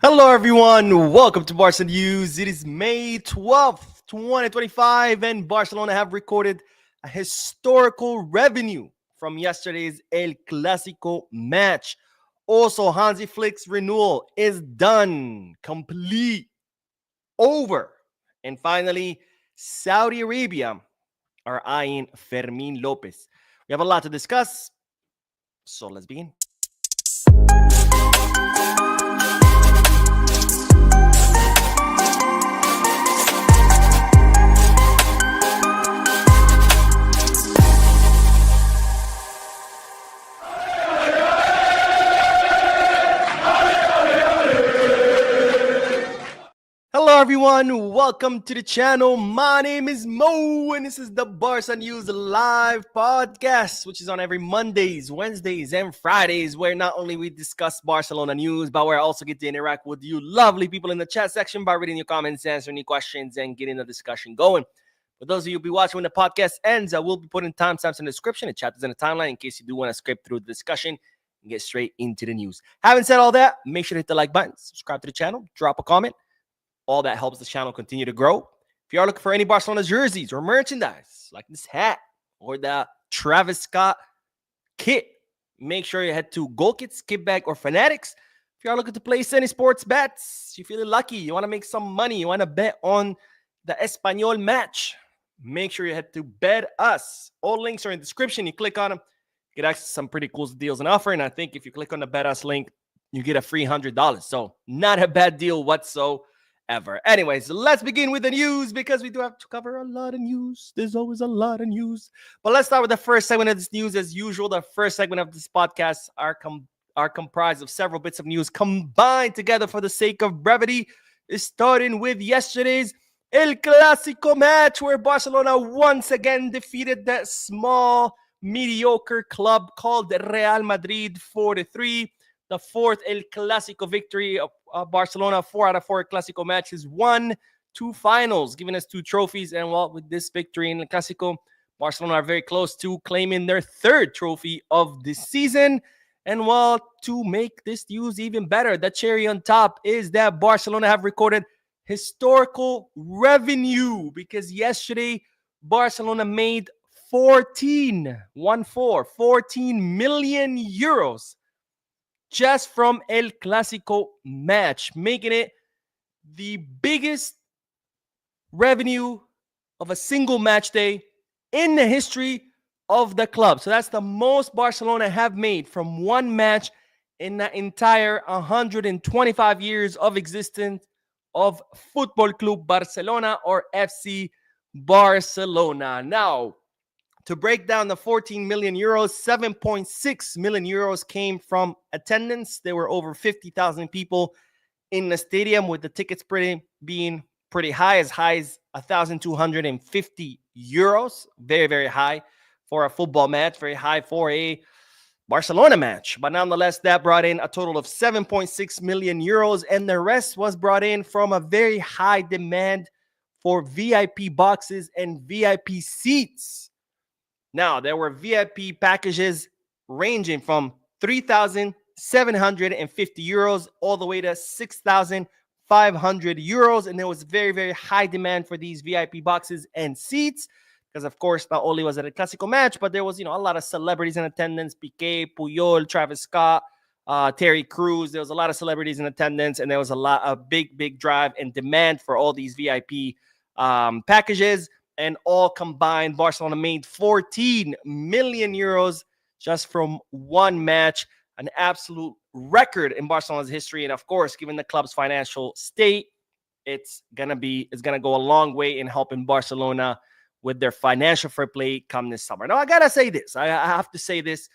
Hello, everyone. Welcome to Barca News. It is May 12th, 2025, and Barcelona have recorded a historical revenue from yesterday's El Clasico match. Also, Hansi Flick's renewal is done, complete, over. And finally, Saudi Arabia are eyeing Fermin Lopez. We have a lot to discuss, so let's begin. Hello, everyone. Welcome to the channel. My name is Mo, and this is the Barca News Live podcast, which is on every Mondays, Wednesdays, and Fridays, where not only we discuss Barcelona news, but where I also get to interact with you lovely people in the chat section by reading your comments, answering any questions, and getting the discussion going. For those of you who will be watching when the podcast ends, I will be putting timestamps in the description and chapters in the timeline in case you do want to skip through the discussion and get straight into the news. Having said all that, make sure to hit the like button, subscribe to the channel, drop a comment. All that helps the channel continue to grow. If you are looking for any Barcelona jerseys or merchandise, like this hat or the Travis Scott kit, make sure you head to Goal Kits, Kit Bag, or Fanatics. If you are looking to place any sports bets, you're feeling lucky, you want to make some money, you want to bet on the Espanyol match, make sure you head to Bet Us. All links are in the description. You click on them, get access to some pretty cool deals and offer. And I think if you click on the Bet Us link, you get a free $100. So not a bad deal whatsoever. Anyways, let's begin with the news because we do have to cover a lot of news. There's always a lot of news. But let's start with the first segment of this news. As usual, the first segment of this podcast are comprised of several bits of news combined together for the sake of brevity. Starting with yesterday's El Clasico match, where Barcelona once again defeated that small, mediocre club called Real Madrid 4-3. The fourth El Clasico victory of Barcelona, 4 out of 4 Clasico matches, won 2 finals, giving us 2 trophies. And well, with this victory in El Clasico, Barcelona are very close to claiming their 3rd trophy of the season. And well, to make this news even better, the cherry on top is that Barcelona have recorded historical revenue because yesterday Barcelona made 14 million euros just from El Clasico match, making it the biggest revenue of a single match day in the history of the club. So that's the most Barcelona have made from one match in the entire 125 years of existence of Football Club Barcelona, or FC Barcelona. Now, to break down the 14 million euros, 7.6 million euros came from attendance. There were over 50,000 people in the stadium, with the tickets being pretty high as 1,250 euros. Very, very high for a football match, very high for a Barcelona match. But nonetheless, that brought in a total of 7.6 million euros, and the rest was brought in from a very high demand for VIP boxes and VIP seats. Now, there were VIP packages ranging from 3,750 euros all the way to 6,500 euros. And there was very, very high demand for these VIP boxes and seats because, of course, not only was it a Clasico match, but there was, a lot of celebrities in attendance. Piqué, Puyol, Travis Scott, Terry Crews. There was a lot of celebrities in attendance, and there was a big drive and demand for all these VIP packages. And all combined, Barcelona made 14 million euros just from one match, an absolute record in Barcelona's history. And of course, given the club's financial state, it's gonna go a long way in helping Barcelona with their financial fair play come this summer. Now, I gotta say this. I have to say this.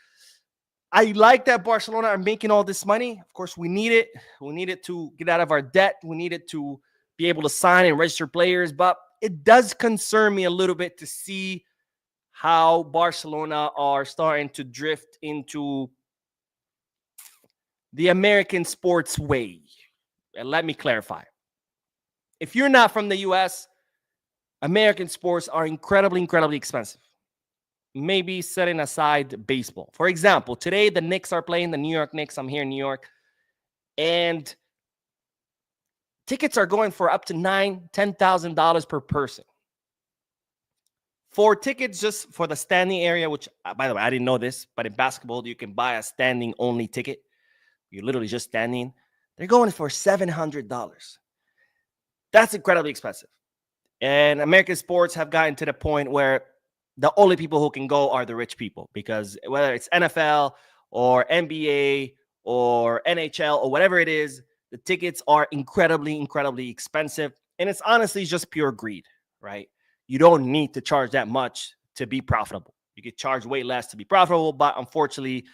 I like that Barcelona are making all this money. Of course, we need it. We need it to get out of our debt. We need it to be able to sign and register players, but it does concern me a little bit to see how Barcelona are starting to drift into the American sports way. And let me clarify. If you're not from the US, American sports are incredibly expensive. Maybe setting aside baseball. For example, today the Knicks are playing, the New York Knicks. I'm here in New York. And tickets are going for up to $10,000 per person. For tickets just for the standing area, which, by the way, I didn't know this, but in basketball, you can buy a standing-only ticket. You're literally just standing. They're going for $700. That's incredibly expensive. And American sports have gotten to the point where the only people who can go are the rich people, because whether it's NFL or NBA or NHL or whatever it is, the tickets are incredibly, incredibly expensive. And it's honestly just pure greed, right? You don't need to charge that much to be profitable. You could charge way less to be profitable, but unfortunately,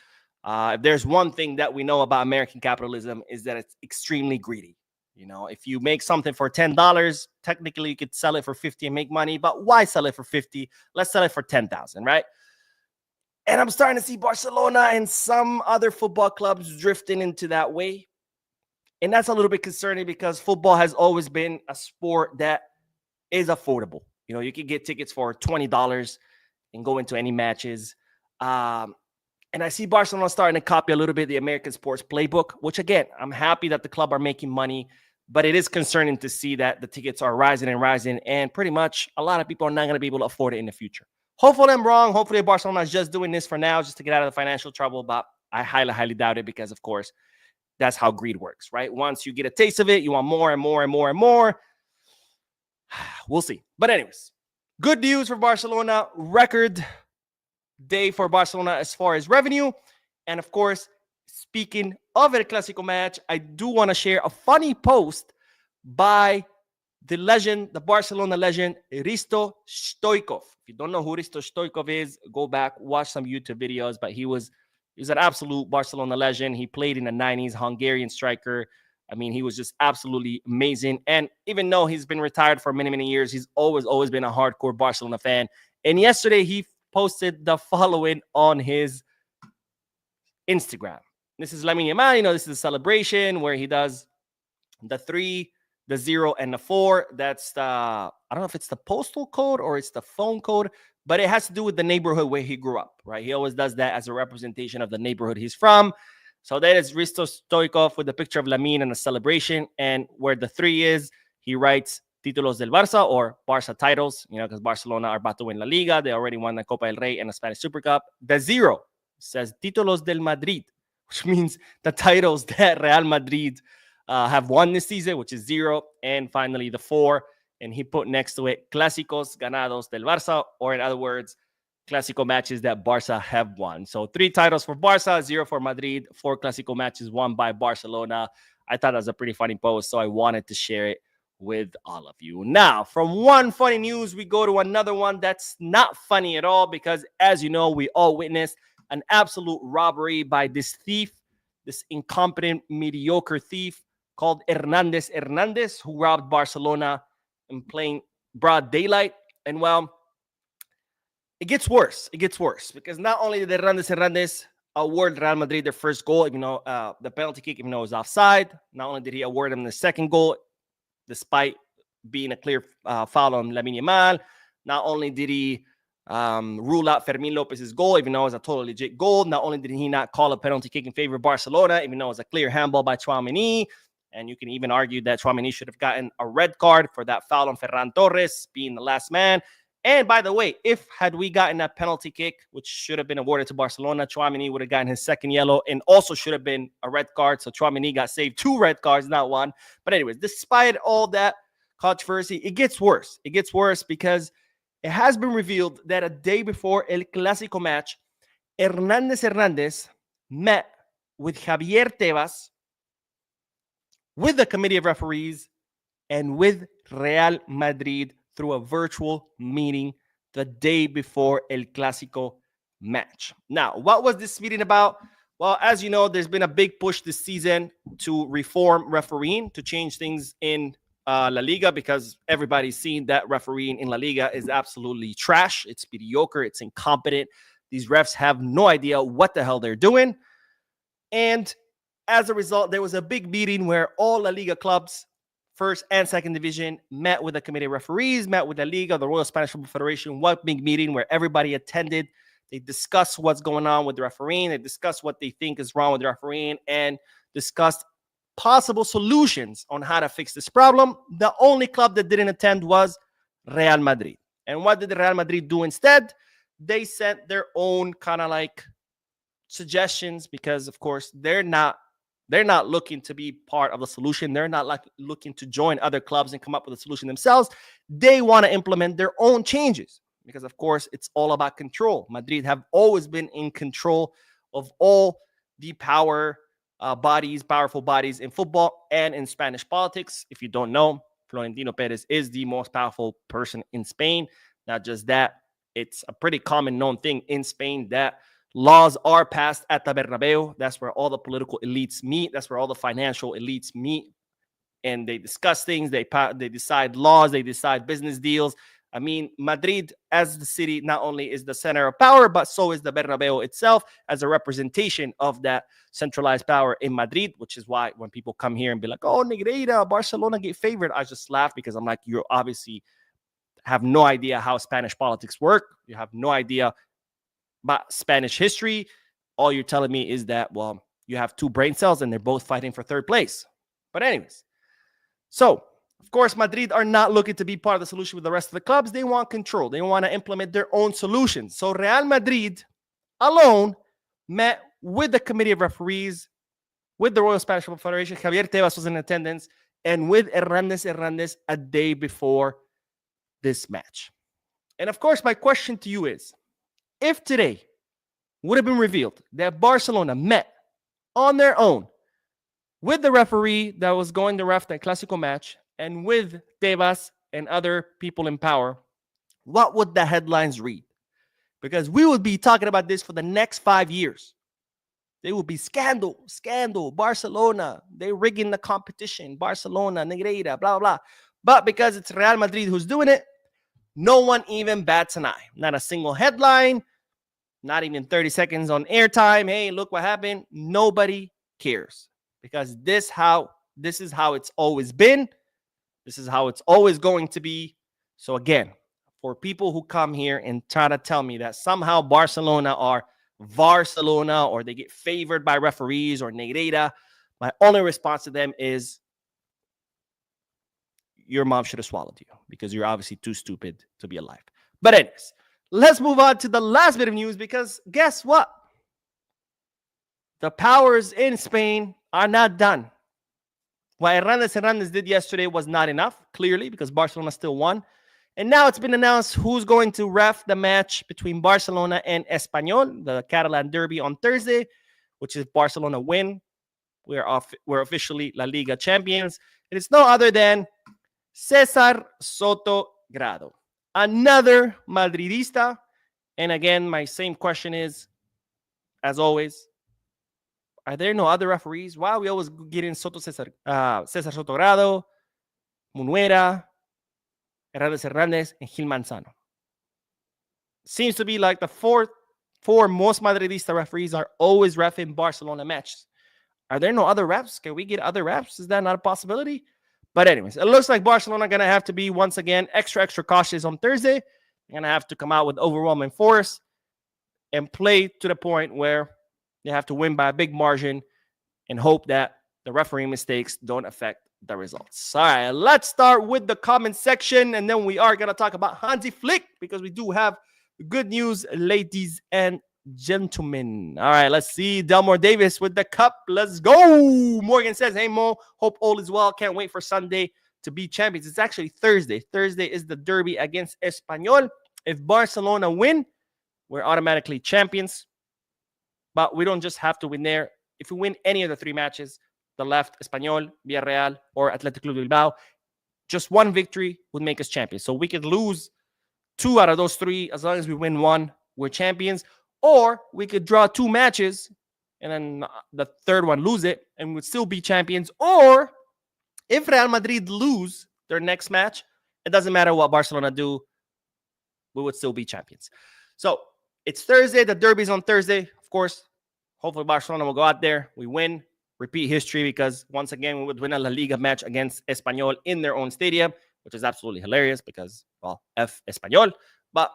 if there's one thing that we know about American capitalism is that it's extremely greedy. You know, if you make something for $10, technically you could sell it for $50 and make money, but why sell it for $50? Let's sell it for $10,000, right? And I'm starting to see Barcelona and some other football clubs drifting into that way. And that's a little bit concerning because football has always been a sport that is affordable. You know, you can get tickets for $20 and go into any matches. And I see Barcelona starting to copy a little bit the American sports playbook, which, again, I'm happy that the club are making money, but it is concerning to see that the tickets are rising and rising, and pretty much a lot of people are not going to be able to afford it in the future. Hopefully I'm wrong. Hopefully Barcelona is just doing this for now just to get out of the financial trouble, but I highly, highly doubt it because, of course, that's how greed works, right? Once you get a taste of it, you want more and more and more and more. We'll see. But anyways, good news for Barcelona. Record day for Barcelona as far as revenue. And of course, speaking of a Clasico match, I do want to share a funny post by the legend, the Barcelona legend, Hristo Stoichkov. If you don't know who Hristo Stoichkov is, go back, watch some YouTube videos, but he was an absolute Barcelona legend. He played in the 90s, Hungarian striker. I mean, he was just absolutely amazing. And even though he's been retired for many, many years, he's always been a hardcore Barcelona fan. And yesterday he posted the following on his Instagram. This is Lamine Yamal. You know, this is a celebration where he does the 3, the 0, and the 4. That's the, I don't know if it's the postal code or it's the phone code, but it has to do with the neighborhood where he grew up, right? He always does that as a representation of the neighborhood he's from. So that is Hristo Stoichkov with the picture of Lamine and a celebration. And where the 3 is, he writes Títulos del Barça, or Barca titles, you know, because Barcelona are about to win La Liga. They already won the Copa del Rey and the Spanish Super Cup. The 0 says Títulos del Madrid, which means the titles that Real Madrid have won this season, which is 0. And finally, the 4, and he put next to it Clásicos ganados del Barça, or in other words, Clasico matches that Barca have won. So 3 titles for Barca, 0 for Madrid, 4 Clasico matches won by Barcelona. I thought that was a pretty funny post, so I wanted to share it with all of you. Now, from one funny news, we go to another one that's not funny at all, because as you know, we all witnessed an absolute robbery by this thief, this incompetent, mediocre thief called Hernandez, who robbed Barcelona in plain broad daylight. And well, it gets worse. It gets worse because not only did Hernandez award Real Madrid their first goal, even though the penalty kick, even though it was offside, not only did he award them the second goal, despite being a clear foul on Lamine Yamal, not only did he rule out Fermin Lopez's goal, even though it was a totally legit goal, not only did he not call a penalty kick in favor of Barcelona, even though it was a clear handball by Tchouaméni, and you can even argue that Tchouaméni should have gotten a red card for that foul on Ferran Torres being the last man. And by the way, had we gotten that penalty kick, which should have been awarded to Barcelona, Tchouaméni would have gotten his second yellow and also should have been a red card. So Tchouaméni got saved 2 red cards, not 1. But anyways, despite all that controversy, it gets worse. It gets worse because it has been revealed that a day before El Clasico match, Hernandez met with Javier Tebas, with the committee of referees, and with Real Madrid through a virtual meeting the day before El Clasico match. Now, what was this meeting about? Well, as you know, there's been a big push this season to reform refereeing, to change things in La Liga, because everybody's seen that refereeing in La Liga is absolutely trash. It's mediocre. It's incompetent. These refs have no idea what the hell they're doing. And as a result, there was a big meeting where all La Liga clubs, first and second division, met with the committee of referees, met with the Liga, the Royal Spanish Football Federation. One big meeting where everybody attended. They discussed what's going on with the refereeing. They discussed what they think is wrong with the refereeing, and discussed possible solutions on how to fix this problem. The only club that didn't attend was Real Madrid. And what did Real Madrid do instead? They sent their own kind of like suggestions, because of course they're not looking to be part of the solution. They're not like looking to join other clubs and come up with a solution themselves. They want to implement their own changes because of course it's all about control. Madrid have always been in control of all the powerful bodies in football and in Spanish politics. If you don't know, Florentino Perez is the most powerful person in Spain. Not just that, it's a pretty common known thing in Spain that laws are passed at the Bernabeu. That's where all the political elites meet. That's where all the financial elites meet. And they discuss things. They decide laws. They decide business deals. I mean, Madrid as the city not only is the center of power, but so is the Bernabeu itself as a representation of that centralized power in Madrid, which is why when people come here and be like, oh, Negreira, Barcelona get favored, I just laugh because I'm like, you obviously have no idea how Spanish politics work. You have no idea about Spanish history. All you're telling me is that, well, you have two brain cells and they're both fighting for third place. But anyways, so of course, Madrid are not looking to be part of the solution with the rest of the clubs. They want control. They want to implement their own solutions. So Real Madrid alone met with the committee of referees, with the Royal Spanish Football Federation. Javier Tebas was in attendance, and with Hernandez a day before this match. And of course, my question to you is, if today would have been revealed that Barcelona met on their own with the referee that was going to ref that Clasico match and with Tebas and other people in power, what would the headlines read? Because we would be talking about this for the next 5 years. They would be scandal, Barcelona, they're rigging the competition, Barcelona, Negreira, blah, blah. But because it's Real Madrid who's doing it, no one even bats an eye. Not a single headline, not even 30 seconds on airtime. Hey, look what happened. Nobody cares because this is how it's always been. This is how it's always going to be. So again, for people who come here and try to tell me that somehow Barcelona are Barcelona or they get favored by referees or Negreira, my only response to them is your mom should have swallowed you because you're obviously too stupid to be alive. But anyways, let's move on to the last bit of news because guess what? The powers in Spain are not done. What Hernandez did yesterday was not enough, clearly, because Barcelona still won. And now it's been announced who's going to ref the match between Barcelona and Espanyol, the Catalan derby on Thursday, which is Barcelona win. We're officially La Liga champions. And it's no other than César Soto Grado, another Madridista. And again, my same question is, as always, are there no other referees? Why are we always getting César Soto Grado, Munuera, Hernandez, and Gil Manzano? Seems to be like the four most Madridista referees are always reffing Barcelona matches. Are there no other refs? Can we get other refs? Is that not a possibility? But anyways, it looks like Barcelona are going to have to be, once again, extra cautious on Thursday. They're going to have to come out with overwhelming force and play to the point where they have to win by a big margin and hope that the refereeing mistakes don't affect the results. All right, let's start with the comment section, and then we are going to talk about Hansi Flick because we do have good news, ladies and gentlemen. All right, let's see. Delmore Davis with the cup. Let's go. Morgan says, hey, Mo, hope all is well. Can't wait for Sunday to be champions. It's actually Thursday. Thursday is the derby against Espanyol. If Barcelona win, we're automatically champions. But we don't just have to win there. If we win any of the three matches, the left, Espanyol, Villarreal, or Athletic Club Bilbao, just one victory would make us champions. So we could lose 2 out of those 3. As long as we win 1, we're champions. Or we could draw 2 matches and then the third one lose it and we'd still be champions. Or if Real Madrid lose their next match, it doesn't matter what Barcelona do, we would still be champions. So it's Thursday. The derby's on Thursday. Of course, hopefully Barcelona will go out there. We win, repeat history, because once again, we would win a La Liga match against Espanyol in their own stadium, which is absolutely hilarious because, well, F Espanyol. But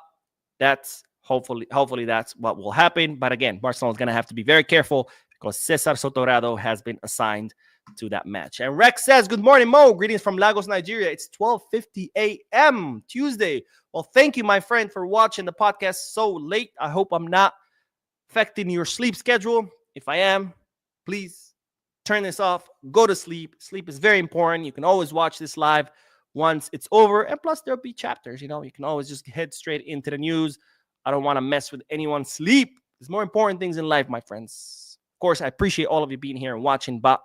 that's hopefully that's what will happen. But again, Barcelona is going to have to be very careful because Cesar Sotorado has been assigned to that match. And Rex says, good morning, Mo. Greetings from Lagos, Nigeria. It's 12:50 a.m. Tuesday. Well, thank you, my friend, for watching the podcast so late. I hope I'm not affecting your sleep schedule. If I am, please turn this off. Go to sleep. Sleep is very important. You can always watch this live once it's over. And plus, there'll be chapters. You can always just head straight into the news. I don't want to mess with anyone's sleep. There's more important things in life, my friends. Of course, I appreciate all of you being here and watching, but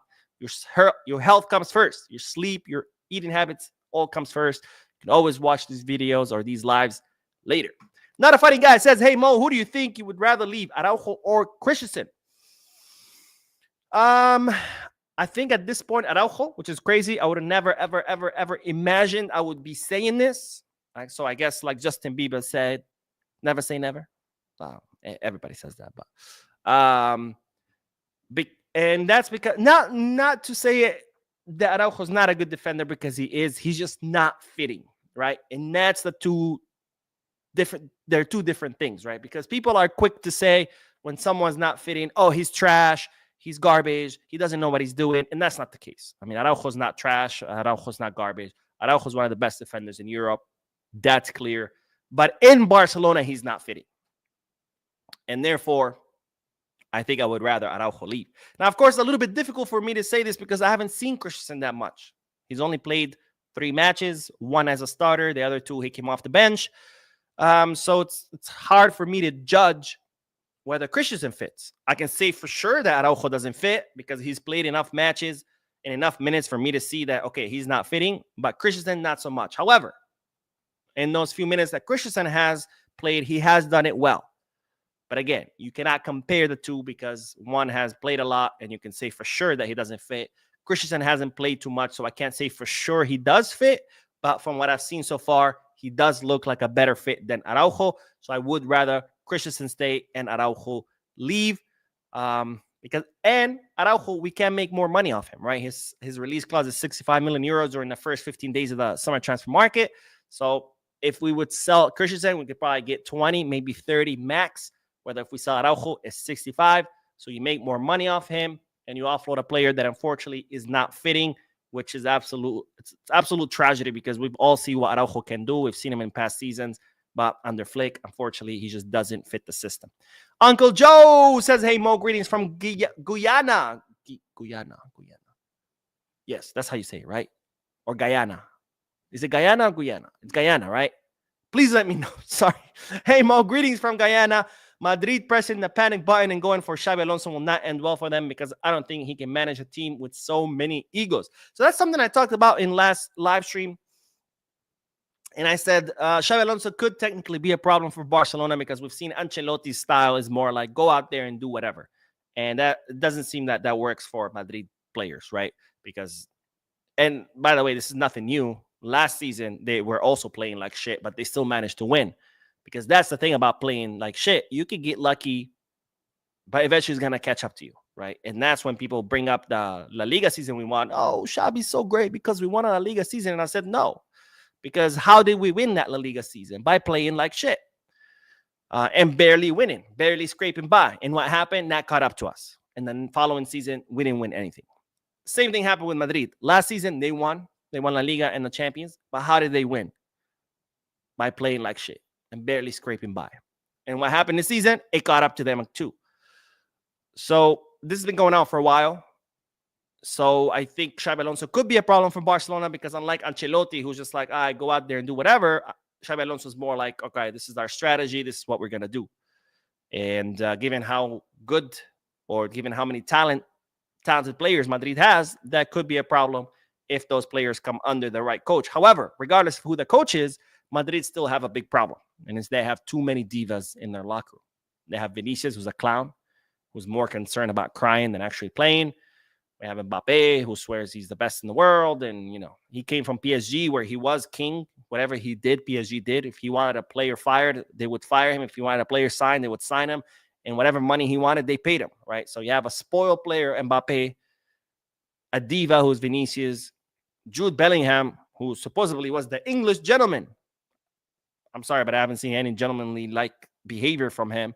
your health comes first. Your sleep, your eating habits, all comes first. You can always watch these videos or these lives later. Not a funny guy says, hey, Mo, who do you think you would rather leave, Araujo or Christensen? I think at this point, Araujo, which is crazy. I would have never, ever, ever, ever imagined I would be saying this. So I guess like Justin Bieber said, never say never. Everybody says that, but and that's because not to say it, that Araujo's not a good defender, because he's just not fitting, right? And that's they're two different things, right? Because people are quick to say when someone's not fitting, oh, he's trash, he's garbage, he doesn't know what he's doing, and that's not the case. I mean, Araujo's not trash, Araujo's not garbage. Araujo's one of the best defenders in Europe. That's clear. But in Barcelona, he's not fitting. And therefore, I think I would rather Araujo leave. Now, of course, a little bit difficult for me to say this because I haven't seen Christensen that much. He's only played 3 matches, 1 as a starter. The other 2, he came off the bench. So it's hard for me to judge whether Christensen fits. I can say for sure that Araujo doesn't fit because he's played enough matches and enough minutes for me to see that, okay, he's not fitting. But Christensen, not so much. However, in those few minutes that Christensen has played, he has done it well. But again, you cannot compare the two because one has played a lot and you can say for sure that he doesn't fit. Christensen hasn't played too much, so I can't say for sure he does fit. But from what I've seen so far, he does look like a better fit than Araujo. So I would rather Christensen stay and Araujo leave. Because Araujo, we can make more money off him, right? His release clause is 65 million euros during the first 15 days of the summer transfer market. So if we would sell Christensen, we could probably get 20, maybe 30 max. Whether if we sell Araujo, it's 65. So you make more money off him and you offload a player that unfortunately is not fitting, which is absolute tragedy because we've all seen what Araujo can do. We've seen him in past seasons, but under Flick, unfortunately, he just doesn't fit the system. Uncle Joe says, hey, Mo, greetings from Guyana. Guyana. Yes, that's how you say it, right? Or Guyana. Is it Guyana or Guyana? It's Guyana, right? Please let me know. Sorry. Hey, Mo, greetings from Guyana. Madrid pressing the panic button and going for Xabi Alonso will not end well for them because I don't think he can manage a team with so many egos. So that's something I talked about in last live stream. And I said Xabi Alonso could technically be a problem for Barcelona because we've seen Ancelotti's style is more like go out there and do whatever. And that doesn't seem that works for Madrid players, right? Because, and by the way, this is nothing new. Last season, they were also playing like shit, but they still managed to win. Because that's the thing about playing like shit. You could get lucky, but eventually it's going to catch up to you, right? And that's when people bring up the La Liga season we won. Oh, Xabi's so great because we won a La Liga season. And I said, no. Because how did we win that La Liga season? By playing like shit. And barely winning, barely scraping by. And what happened? That caught up to us. And then following season, we didn't win anything. Same thing happened with Madrid. Last season, they won. They won La Liga and the Champions. But how did they win? By playing like shit and barely scraping by. And what happened this season? It caught up to them too. So this has been going on for a while. So I think Xabi Alonso could be a problem for Barcelona because unlike Ancelotti, who's just like, go out there and do whatever, Xabi Alonso is more like, okay, this is our strategy. This is what we're going to do. And given how good or given how many talented players Madrid has, that could be a problem if those players come under the right coach. However, regardless of who the coach is, Madrid still have a big problem. And it's they have too many divas in their locker room. They have Vinicius, who's a clown, who's more concerned about crying than actually playing. We have Mbappe, who swears he's the best in the world. And, he came from PSG where he was king. Whatever he did, PSG did. If he wanted a player fired, they would fire him. If he wanted a player signed, they would sign him. And whatever money he wanted, they paid him, right? So you have a spoiled player, Mbappe, a diva who's Vinicius, Jude Bellingham, who supposedly was the English gentleman. I'm sorry, but I haven't seen any gentlemanly-like behavior from him.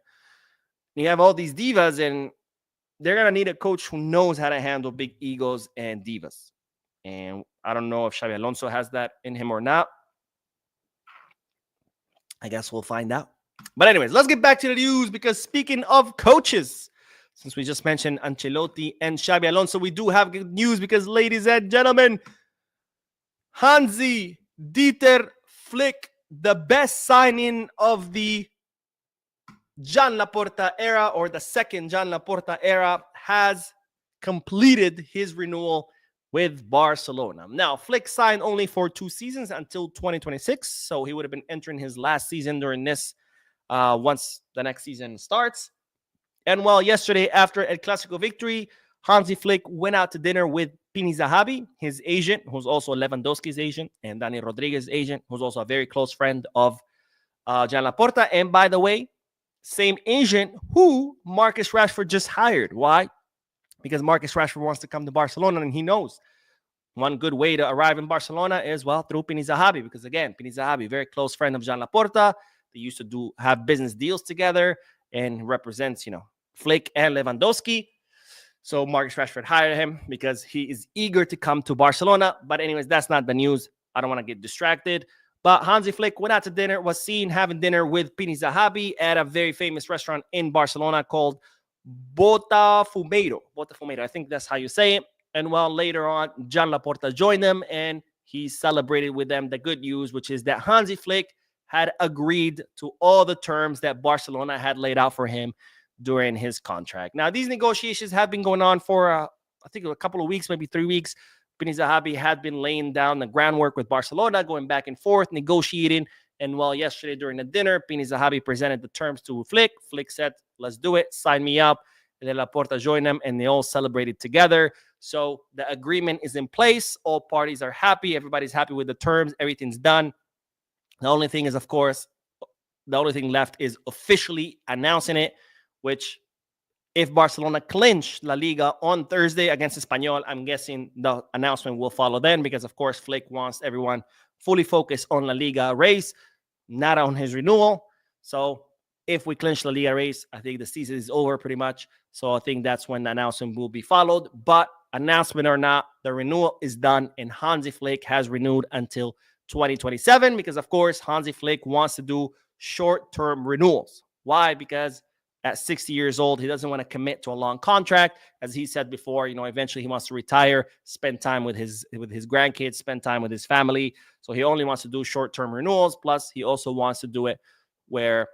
You have all these divas, and they're going to need a coach who knows how to handle big egos and divas. And I don't know if Xabi Alonso has that in him or not. I guess we'll find out. But anyways, let's get back to the news, because speaking of coaches, since we just mentioned Ancelotti and Xabi Alonso, we do have good news, because, ladies and gentlemen, Hansi Flick, the best signing of the Joan Laporta era, or the second Joan Laporta era, has completed his renewal with Barcelona. Now, Flick signed only for 2 seasons until 2026, so he would have been entering his last season during this once the next season starts. And well, yesterday, after a Clasico victory, Hansi Flick went out to dinner with Pini Zahavi, his agent, who's also Lewandowski's agent, and Dani Rodriguez's agent, who's also a very close friend of Joan Laporta. And by the way, same agent who Marcus Rashford just hired. Why? Because Marcus Rashford wants to come to Barcelona, and he knows one good way to arrive in Barcelona is, well, through Pini Zahavi. Because again, Pini Zahavi, very close friend of Joan Laporta. They used to have business deals together, and represents, Flick and Lewandowski. So Marcus Rashford hired him because he is eager to come to Barcelona. But anyways, that's not the news. I don't want to get distracted. But Hansi Flick went out to dinner, was seen having dinner with Pini Zahavi at a very famous restaurant in Barcelona called Botafumeiro. I think that's how you say it. And well, later on, Joan Laporta joined them, and he celebrated with them the good news, which is that Hansi Flick had agreed to all the terms that Barcelona had laid out for him during his contract. Now, these negotiations have been going on for, I think, a couple of weeks, maybe 3 weeks. Pini Zahavi had been laying down the groundwork with Barcelona, going back and forth, negotiating. And well, yesterday during the dinner, Pini Zahavi presented the terms to Flick. Flick said, let's do it, sign me up. And then Laporta joined them, and they all celebrated together. So the agreement is in place. All parties are happy. Everybody's happy with the terms. Everything's done. The only thing is, of course, the only thing left is officially announcing it, which, if Barcelona clinch La Liga on Thursday against Espanyol, I'm guessing the announcement will follow then, because, of course, Flick wants everyone fully focused on La Liga race, not on his renewal. So if we clinch La Liga race, I think the season is over pretty much. So I think that's when the announcement will be followed. But announcement or not, the renewal is done, and Hansi Flick has renewed until 2027, because, of course, Hansi Flick wants to do short-term renewals. Why? Because at 60 years old, he doesn't want to commit to a long contract. As he said before, eventually he wants to retire, spend time with his grandkids, spend time with his family. So he only wants to do short-term renewals. Plus, he also wants to do it where,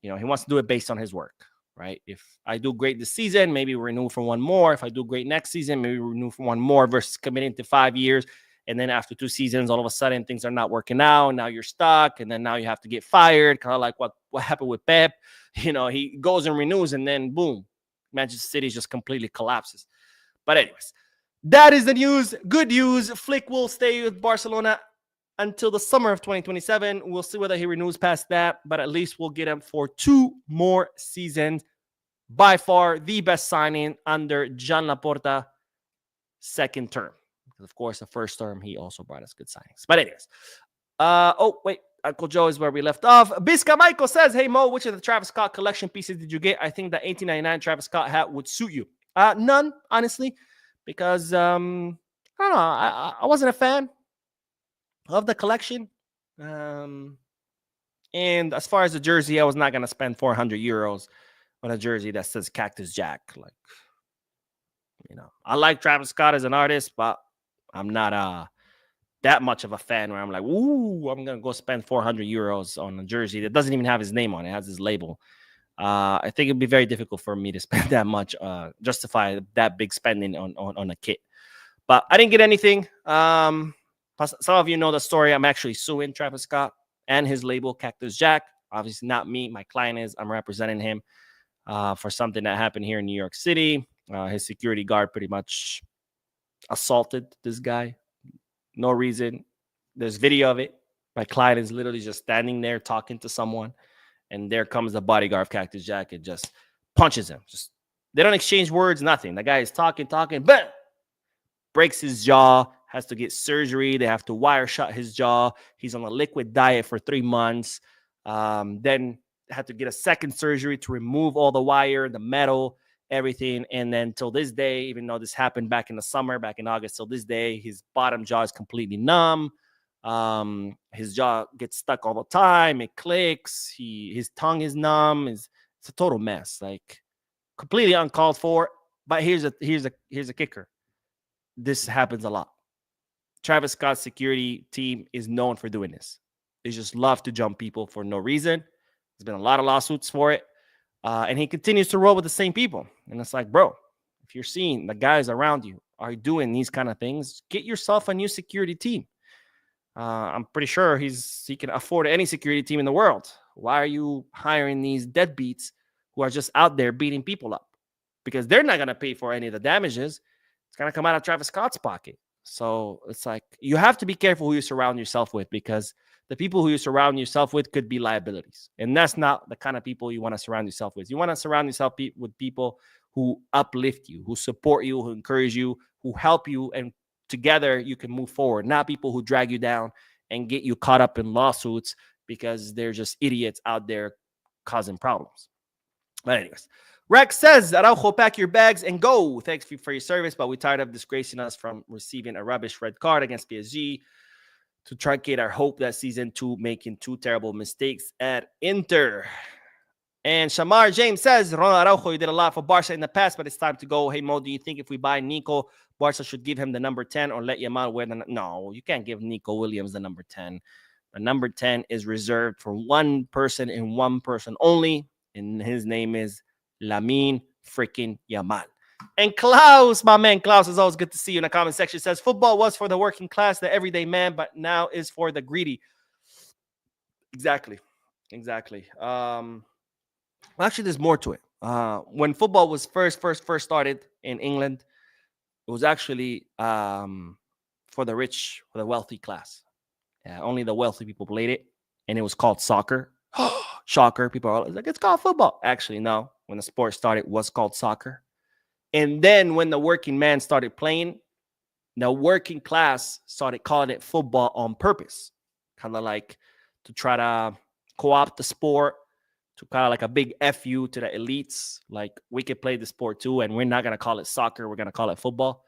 he wants to do it based on his work, right? If I do great this season, maybe renew for one more. If I do great next season, maybe renew for one more, versus committing to 5 years. And then after 2 seasons, all of a sudden things are not working out. Now you're stuck. And then now you have to get fired. Kind of like what happened with Pep. He goes and renews, and then boom, Manchester City just completely collapses. But anyways, that is the news. Good news. Flick will stay with Barcelona until the summer of 2027. We'll see whether he renews past that. But at least we'll get him for 2 more seasons. By far the best signing under Joan Laporta second term. Of course, the first term, he also brought us good signings. But anyways, Uncle Joe is where we left off. Bisca Michael says, hey, Mo, which of the Travis Scott collection pieces did you get? I think the 1899 Travis Scott hat would suit you. None, honestly, because, I don't know, I wasn't a fan of the collection. And as far as the jersey, I was not going to spend 400 euros on a jersey that says Cactus Jack. I like Travis Scott as an artist, but I'm not that much of a fan where I'm like, ooh, I'm going to go spend 400 euros on a jersey that doesn't even have his name on it. It has his label. I think it'd be very difficult for me to spend that much, justify that big spending on a kit. But I didn't get anything. Some of you know the story. I'm actually suing Travis Scott and his label, Cactus Jack. Obviously not me. My client is. I'm representing him for something that happened here in New York City. His security guard pretty much assaulted this guy. No reason. There's video of it. My client is literally just standing there talking to someone, and there comes the bodyguard of Cactus Jack and just punches him. They don't exchange words, nothing. The guy is talking, but breaks his jaw, has to get surgery. They have to wire shut his jaw. He's on a liquid diet for 3 months. Then had to get a second surgery to remove all the wire, the metal. everything. And then till this day, even though this happened back in the summer, back in August, till this day, his bottom jaw is completely numb. His jaw gets stuck all the time. It clicks. His tongue is numb. It's a total mess, like completely uncalled for. But here's a kicker. This happens a lot. Travis Scott's security team is known for doing this. They just love to jump people for no reason. There's been a lot of lawsuits for it. And he continues to roll with the same people. And it's like, bro, if you're seeing the guys around you are doing these kind of things, get yourself a new security team. I'm pretty sure he can afford any security team in the world. Why are you hiring these deadbeats who are just out there beating people up? Because they're not going to pay for any of the damages. It's going to come out of Travis Scott's pocket. So it's like you have to be careful who you surround yourself with, because the people who you surround yourself with could be liabilities. And that's not the kind of people you want to surround yourself with. You want to surround yourself with people who uplift you, who support you, who encourage you, who help you, and together you can move forward, not people who drag you down and get you caught up in lawsuits because they're just idiots out there causing problems. But anyways, Rex says, Araujo, pack your bags and go. Thanks for your service, but we're tired of disgracing us from receiving a rubbish red card against PSG to truncate our hope that season 2, making 2 terrible mistakes at Inter. And Shamar James says, Ronald Araujo, you did a lot for Barca in the past, but it's time to go. Hey, Mo, do you think if we buy Nico, Barca should give him the number 10 or let Yamal wear the... No, you can't give Nico Williams the number 10. The number 10 is reserved for one person and one person only, and his name is Lamine freaking Yamal. And Klaus, my man Klaus, is always good to see you in the comment section. Says, football was for the working class, the everyday man, but now is for the greedy. Exactly. Actually, there's more to it. When football was first started in England, it was actually for the rich, for the wealthy class. Only the wealthy people played it, and it was called soccer. Shocker. People are always like, it's called football. Actually, no. When the sport started, it was called soccer. And then when the working man started playing, the working class started calling it football on purpose. Kind of like to try to co-opt the sport, to kind of like a big FU to the elites. Like, we could play the sport too, and we're not going to call it soccer. We're going to call it football.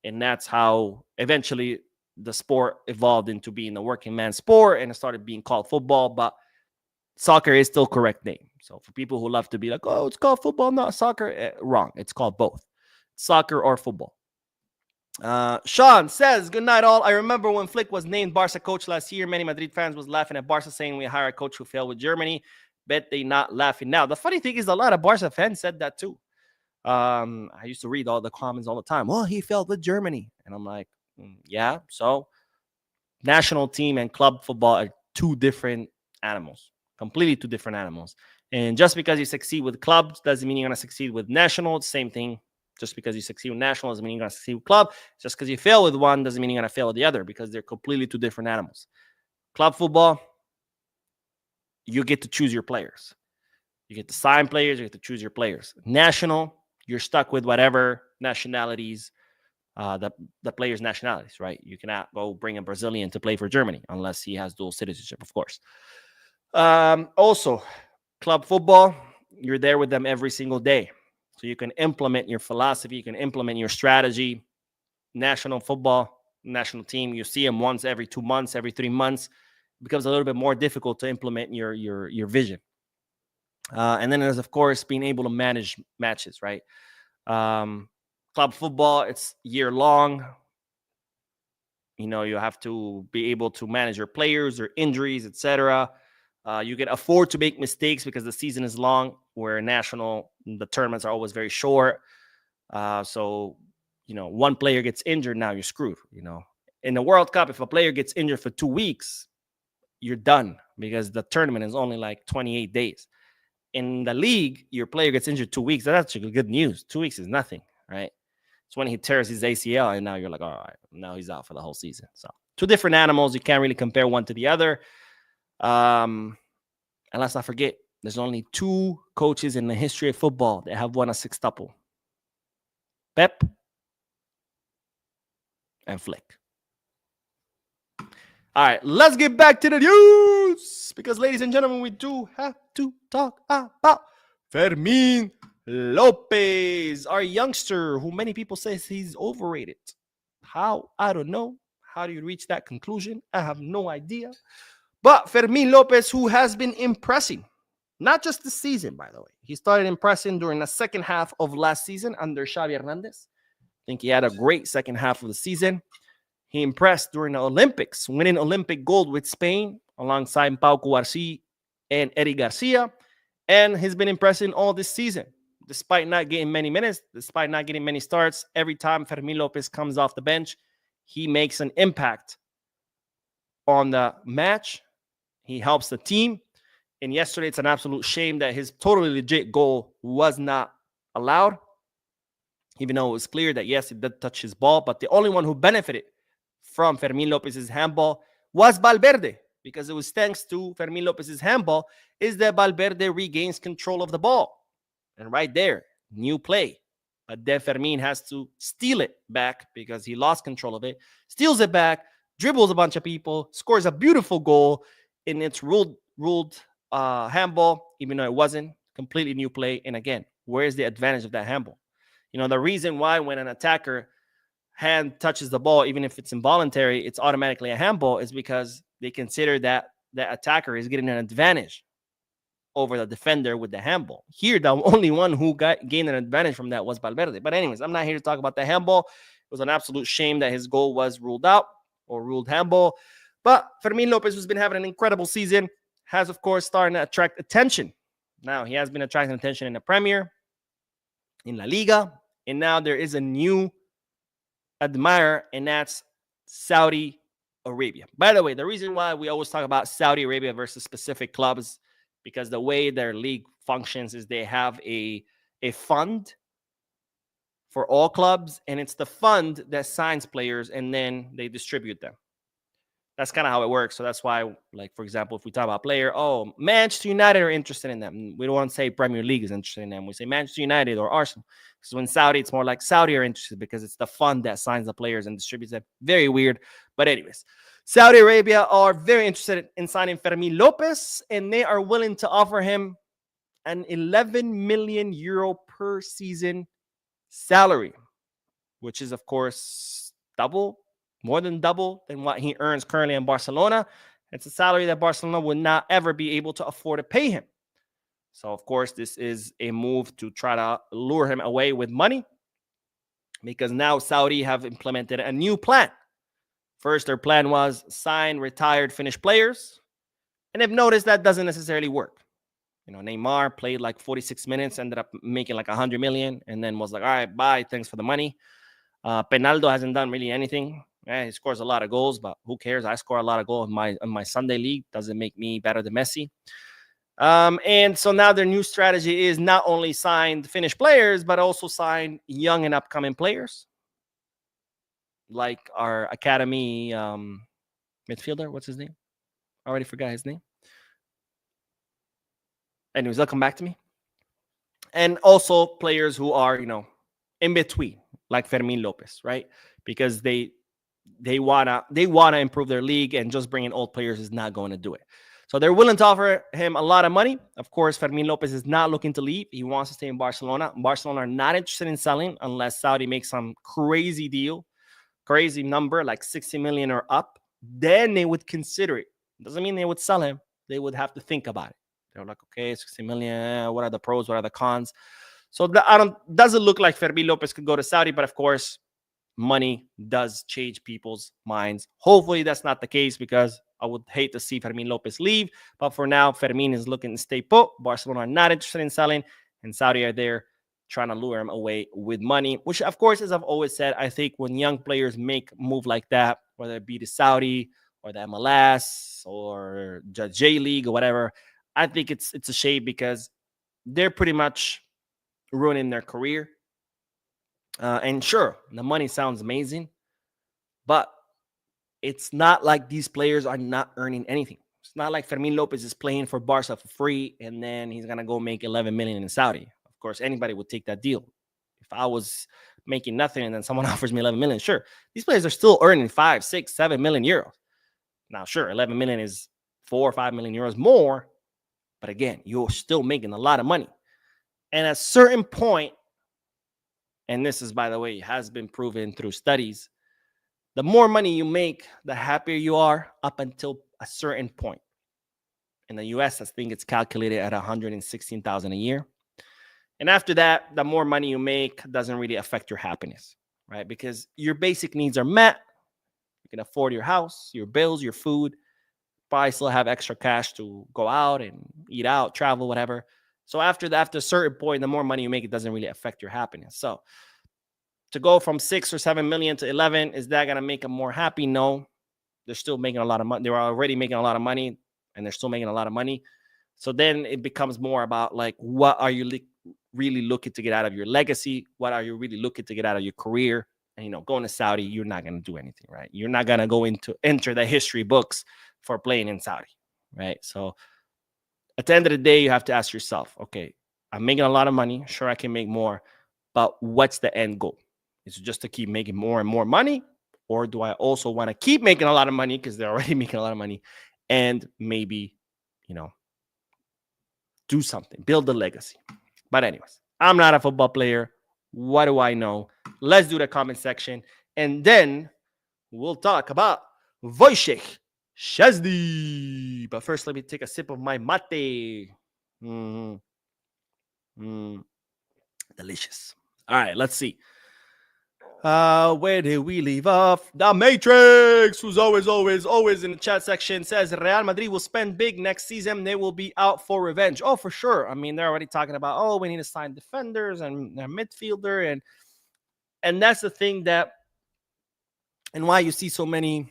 And that's how eventually the sport evolved into being a working man sport, and it started being called football. But soccer is still correct name. So for people who love to be like, oh, it's called football, not soccer, wrong. It's called both, soccer or football. Sean says, good night all. I remember when Flick was named Barca coach last year, many Madrid fans was laughing at Barca, saying we hire a coach who failed with Germany. Bet they not laughing now. The funny thing is, a lot of Barca fans said that too. I used to read all the comments all the time. Well, he failed with Germany. And I'm like, yeah. So national team and club football are two different animals, completely two different animals. And just because you succeed with clubs doesn't mean you're going to succeed with national. Same thing. Just because you succeed with national doesn't mean you're going to succeed with club. Just because you fail with one doesn't mean you're going to fail with the other, because they're completely two different animals. Club football, you get to choose your players. You get to sign players. You get to choose your players. National, you're stuck with whatever nationalities, the players' nationalities, right? You cannot go bring a Brazilian to play for Germany unless he has dual citizenship, of course. Also, club football, you're there with them every single day. So you can implement your philosophy. You can implement your strategy. National football, national team, you see them once every 2 months, every 3 months. It becomes a little bit more difficult to implement your vision. And then there's, of course, being able to manage matches, right? Club football, it's year long. You know, you have to be able to manage your players, their injuries, etc. You can afford to make mistakes because the season is long, where national, the tournaments are always very short. So, you know, one player gets injured, now you're screwed. You know, in the World Cup, if a player gets injured for 2 weeks, you're done, because the tournament is only like 28 days. In the league, your player gets injured 2 weeks. That's actually good news. 2 weeks is nothing, right? It's when he tears his ACL, and now you're like, all right, now he's out for the whole season. So two different animals. You can't really compare one to the other. And let's not forget, there's only 2 coaches in the history of football that have won a sextuple: Pep and Flick. All right, let's get back to the news, because, ladies and gentlemen, we do have to talk about Fermin Lopez, our youngster, who many people say he's overrated. How? I don't know. How do you reach that conclusion? I have no idea. But Fermin Lopez, who has been impressing, not just this season, by the way. He started impressing during the second half of last season under Xavi Hernandez. I think he had a great second half of the season. He impressed during the Olympics, winning Olympic gold with Spain alongside Pau Cubarsí and Eddie Garcia. And he's been impressing all this season, despite not getting many minutes, despite not getting many starts. Every time Fermin Lopez comes off the bench, he makes an impact on the match. He helps the team. And yesterday, it's an absolute shame that his totally legit goal was not allowed, even though it was clear that, yes, it did touch his ball. But the only one who benefited from Fermin Lopez's handball was Valverde, because it was thanks to Fermin Lopez's handball is that Valverde regains control of the ball. And right there, new play. But then Fermin has to steal it back because he lost control of it, steals it back, dribbles a bunch of people, scores a beautiful goal, and it's ruled handball, even though it wasn't. Completely new play. And again, where's the advantage of that handball? You know, the reason why when an attacker hand touches the ball, even if it's involuntary, it's automatically a handball is because they consider that the attacker is getting an advantage over the defender with the handball. Here, the only one who gained an advantage from that was Valverde. But anyways, I'm not here to talk about the handball. It was an absolute shame that his goal was ruled out or ruled handball. But Fermin Lopez, who's been having an incredible season, has, of course, started to attract attention. Now, he has been attracting attention in the Premier, in La Liga, and now there is a new admirer, and that's Saudi Arabia. By the way, the reason why we always talk about Saudi Arabia versus specific clubs, because the way their league functions is they have a fund for all clubs, and it's the fund that signs players, and then they distribute them. That's kind of how it works. So that's why, like, for example, if we talk about player, Manchester United are interested in them. We don't want to say Premier League is interested in them. We say Manchester United or Arsenal. Because when Saudi, it's more like Saudi are interested because it's the fund that signs the players and distributes them. Very weird. But anyways, Saudi Arabia are very interested in signing Fermin Lopez, and they are willing to offer him an 11 million euro per season salary, which is, of course, more than double than what he earns currently in Barcelona. It's a salary that Barcelona would not ever be able to afford to pay him. So, of course, this is a move to try to lure him away with money, because now Saudi have implemented a new plan. First, their plan was sign retired Finnish players, and they've noticed that doesn't necessarily work. You know, Neymar played like 46 minutes, ended up making like 100 million, and then was like, all right, bye, thanks for the money. Penaldo hasn't done really anything. He scores a lot of goals, but who cares? I score a lot of goals in my Sunday league. Doesn't make me better than Messi. And so now their new strategy is not only sign Finnish players, but also sign young and upcoming players, like our academy midfielder. What's his name? I already forgot his name. Anyways, they'll come back to me. And also players who are, in between, like Fermin Lopez, right? Because they wanna improve their league, and just bringing old players is not going to do it. So they're willing to offer him a lot of money. Of course, Fermin Lopez is not looking to leave. He wants to stay in Barcelona. Barcelona are not interested in selling unless Saudi makes some crazy deal, crazy number, like 60 million or up. Then they would consider it. Doesn't mean they would sell him. They would have to think about it. They're like, okay, 60 million. What are the pros? What are the cons? So doesn't look like Fermin Lopez could go to Saudi, but of course, money does change people's minds. Hopefully that's not the case, because I would hate to see Fermin Lopez leave. But for now, Fermin is looking to stay put. Barcelona are not interested in selling, and Saudi are there trying to lure him away with money, which, of course, as I've always said, I think when young players make a move like that, whether it be the Saudi or the MLS or the J League or whatever, I think it's a shame, because they're pretty much ruining their career. And sure, the money sounds amazing, but it's not like these players are not earning anything. It's not like Fermin Lopez is playing for Barca for free and then he's going to go make 11 million in Saudi. Of course, anybody would take that deal. If I was making nothing and then someone offers me 11 million, sure. These players are still earning 5, 6, 7 million euros. Now, sure, 11 million is 4 or 5 million euros more, but again, you're still making a lot of money. And at a certain point, and this is, by the way, has been proven through studies, the more money you make, the happier you are up until a certain point. In the US, I think it's calculated at 116,000 a year. And after that, the more money you make doesn't really affect your happiness, right? Because your basic needs are met. You can afford your house, your bills, your food. Probably still have extra cash to go out and eat out, travel, whatever. So after that, after a certain point, the more money you make, it doesn't really affect your happiness. So to go from 6 or 7 million to 11, is that gonna make them more happy? No, they're still making a lot of money. They were already making a lot of money, and they're still making a lot of money. So then it becomes more about like, what are you really looking to get out of your legacy? What are you really looking to get out of your career? And going to Saudi, you're not gonna do anything, right? You're not gonna go into enter the history books for playing in Saudi, right? So at the end of the day, you have to ask yourself, okay, I'm making a lot of money. Sure, I can make more, but what's the end goal? Is it just to keep making more and more money? Or do I also want to keep making a lot of money because they're already making a lot of money, and maybe, do something, build a legacy? But anyways, I'm not a football player. What do I know? Let's do the comment section, and then we'll talk about Wojciech Szczesny. But first, let me take a sip of my mate. Mm, delicious. All right, let's see. Where did we leave off? The Matrix, who's always in the chat section, says Real Madrid will spend big next season. They will be out for revenge. Oh, for sure. I mean, they're already talking about, we need to sign defenders and a midfielder, and that's the thing and why you see so many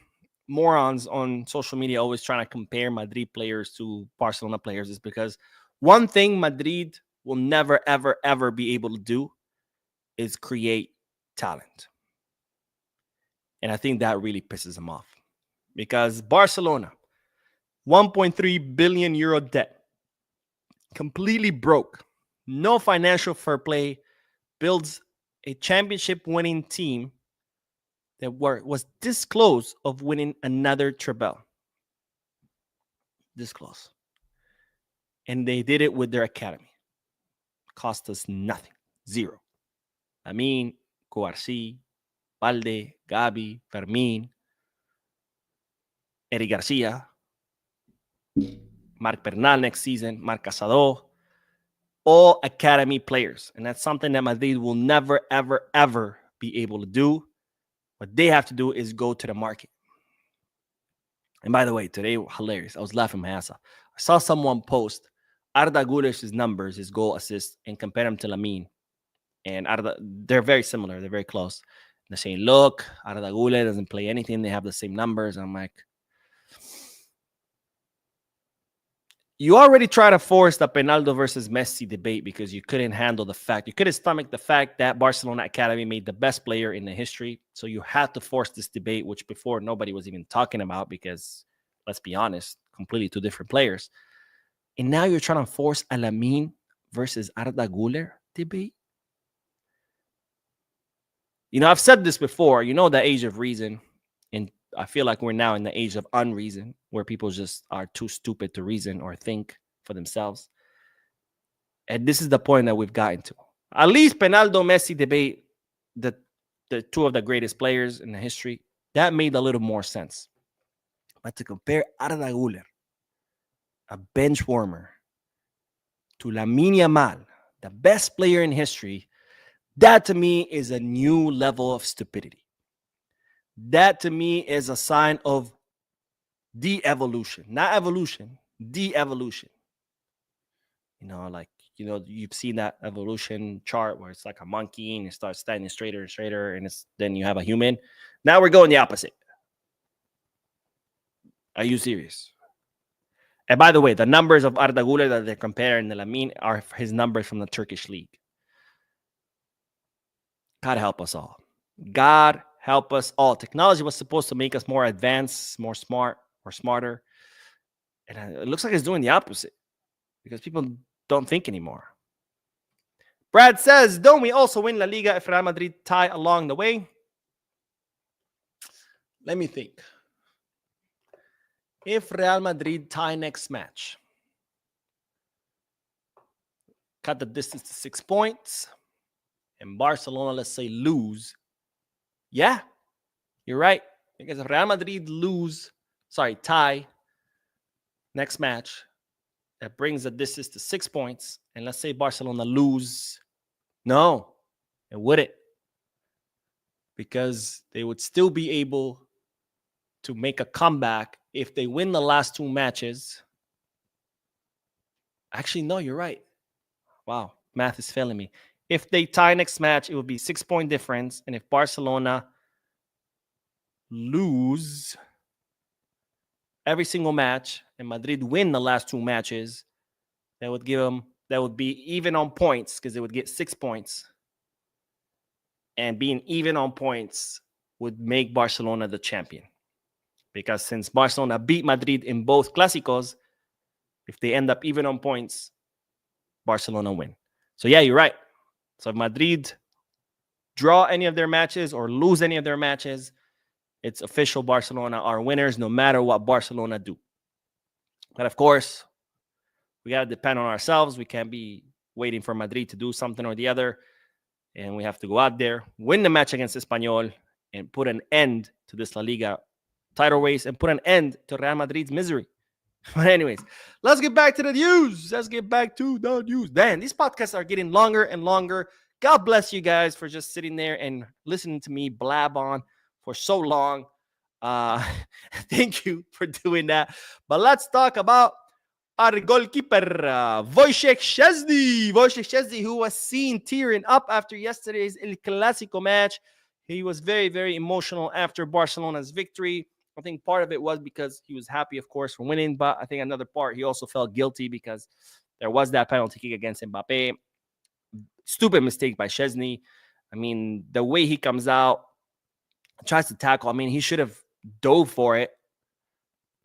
morons on social media always trying to compare Madrid players to Barcelona players, is because one thing Madrid will never, ever, ever be able to do is create talent. And I think that really pisses them off, because Barcelona, 1.3 billion euro debt, completely broke, no financial fair play, builds a championship winning team that was this close of winning another treble. This close. And they did it with their academy. Cost us nothing. Zero. Amin, Cuarci, Valde, Gabi, Fermin, Eric Garcia, Marc Bernal next season, Marc Casado, all academy players. And that's something that Madrid will never, ever, ever be able to do. What they have to do is go to the market. And by the way, today, hilarious. I was laughing my ass off. I saw someone post Arda Gulesh's numbers, his goal assist, and compare them to Lamine. And Arda, they're very similar. They're very close. They're saying, look, Arda Güler doesn't play anything. They have the same numbers. I'm like, you already try to force the Penaldo versus Messi debate because you couldn't handle the fact. You couldn't stomach the fact that Barcelona Academy made the best player in the history. So you had to force this debate, which before nobody was even talking about because, let's be honest, completely two different players. And now you're trying to force a Lamine versus Arda Güler debate. I've said this before, the age of reason. And I feel like we're now in the age of unreason, where people just are too stupid to reason or think for themselves. And this is the point that we've gotten to. At least Penaldo Messi debate, the two of the greatest players in the history, that made a little more sense. But to compare Arda Güler, a bench warmer, to Lamine Yamal, the best player in history, that to me is a new level of stupidity. That to me is a sign of de-evolution, not evolution, de-evolution. You've seen that evolution chart where it's like a monkey and it starts standing straighter and straighter, and then you have a human. Now we're going the opposite. Are you serious? And by the way, the numbers of Arda Güler that they're comparing to Lamine are his numbers from the Turkish league. God help us all. God help us all. Technology was supposed to make us more advanced, more smart, or smarter. And it looks like it's doing the opposite because people don't think anymore. Brad says, don't we also win La Liga if Real Madrid tie along the way? Let me think. If Real Madrid tie next match, cut the distance to 6 points, and Barcelona, let's say, lose, yeah, you're right. Because if Real Madrid tie next match, that brings the distance to 6 points, and let's say Barcelona lose, no, it wouldn't. Because they would still be able to make a comeback if they win the last 2 matches. Actually, no, you're right. Wow, math is failing me. If they tie next match, it would be 6-point difference. And if Barcelona lose every single match and Madrid win the last 2 matches, that would be even on points because they would get 6 points. And being even on points would make Barcelona the champion. Because since Barcelona beat Madrid in both Clásicos, if they end up even on points, Barcelona win. So yeah, you're right. So if Madrid draw any of their matches or lose any of their matches, it's official. Barcelona are winners no matter what Barcelona do. But of course, we got to depend on ourselves. We can't be waiting for Madrid to do something or the other. And we have to go out there, win the match against Espanyol, and put an end to this La Liga title race and put an end to Real Madrid's misery. But anyways, let's get back to the news. Damn, these podcasts are getting longer and longer. God bless you guys for just sitting there and listening to me blab on for so long. Thank you for doing that. But let's talk about our goalkeeper, Wojciech Szczesny. Wojciech Szczesny, who was seen tearing up after yesterday's El Clasico match. He was very, very emotional after Barcelona's victory. I think part of it was because he was happy, of course, for winning. But I think another part, he also felt guilty because there was that penalty kick against Mbappe. Stupid mistake by Szczesny. I mean, the way he comes out, tries to tackle. I mean, he should have dove for it.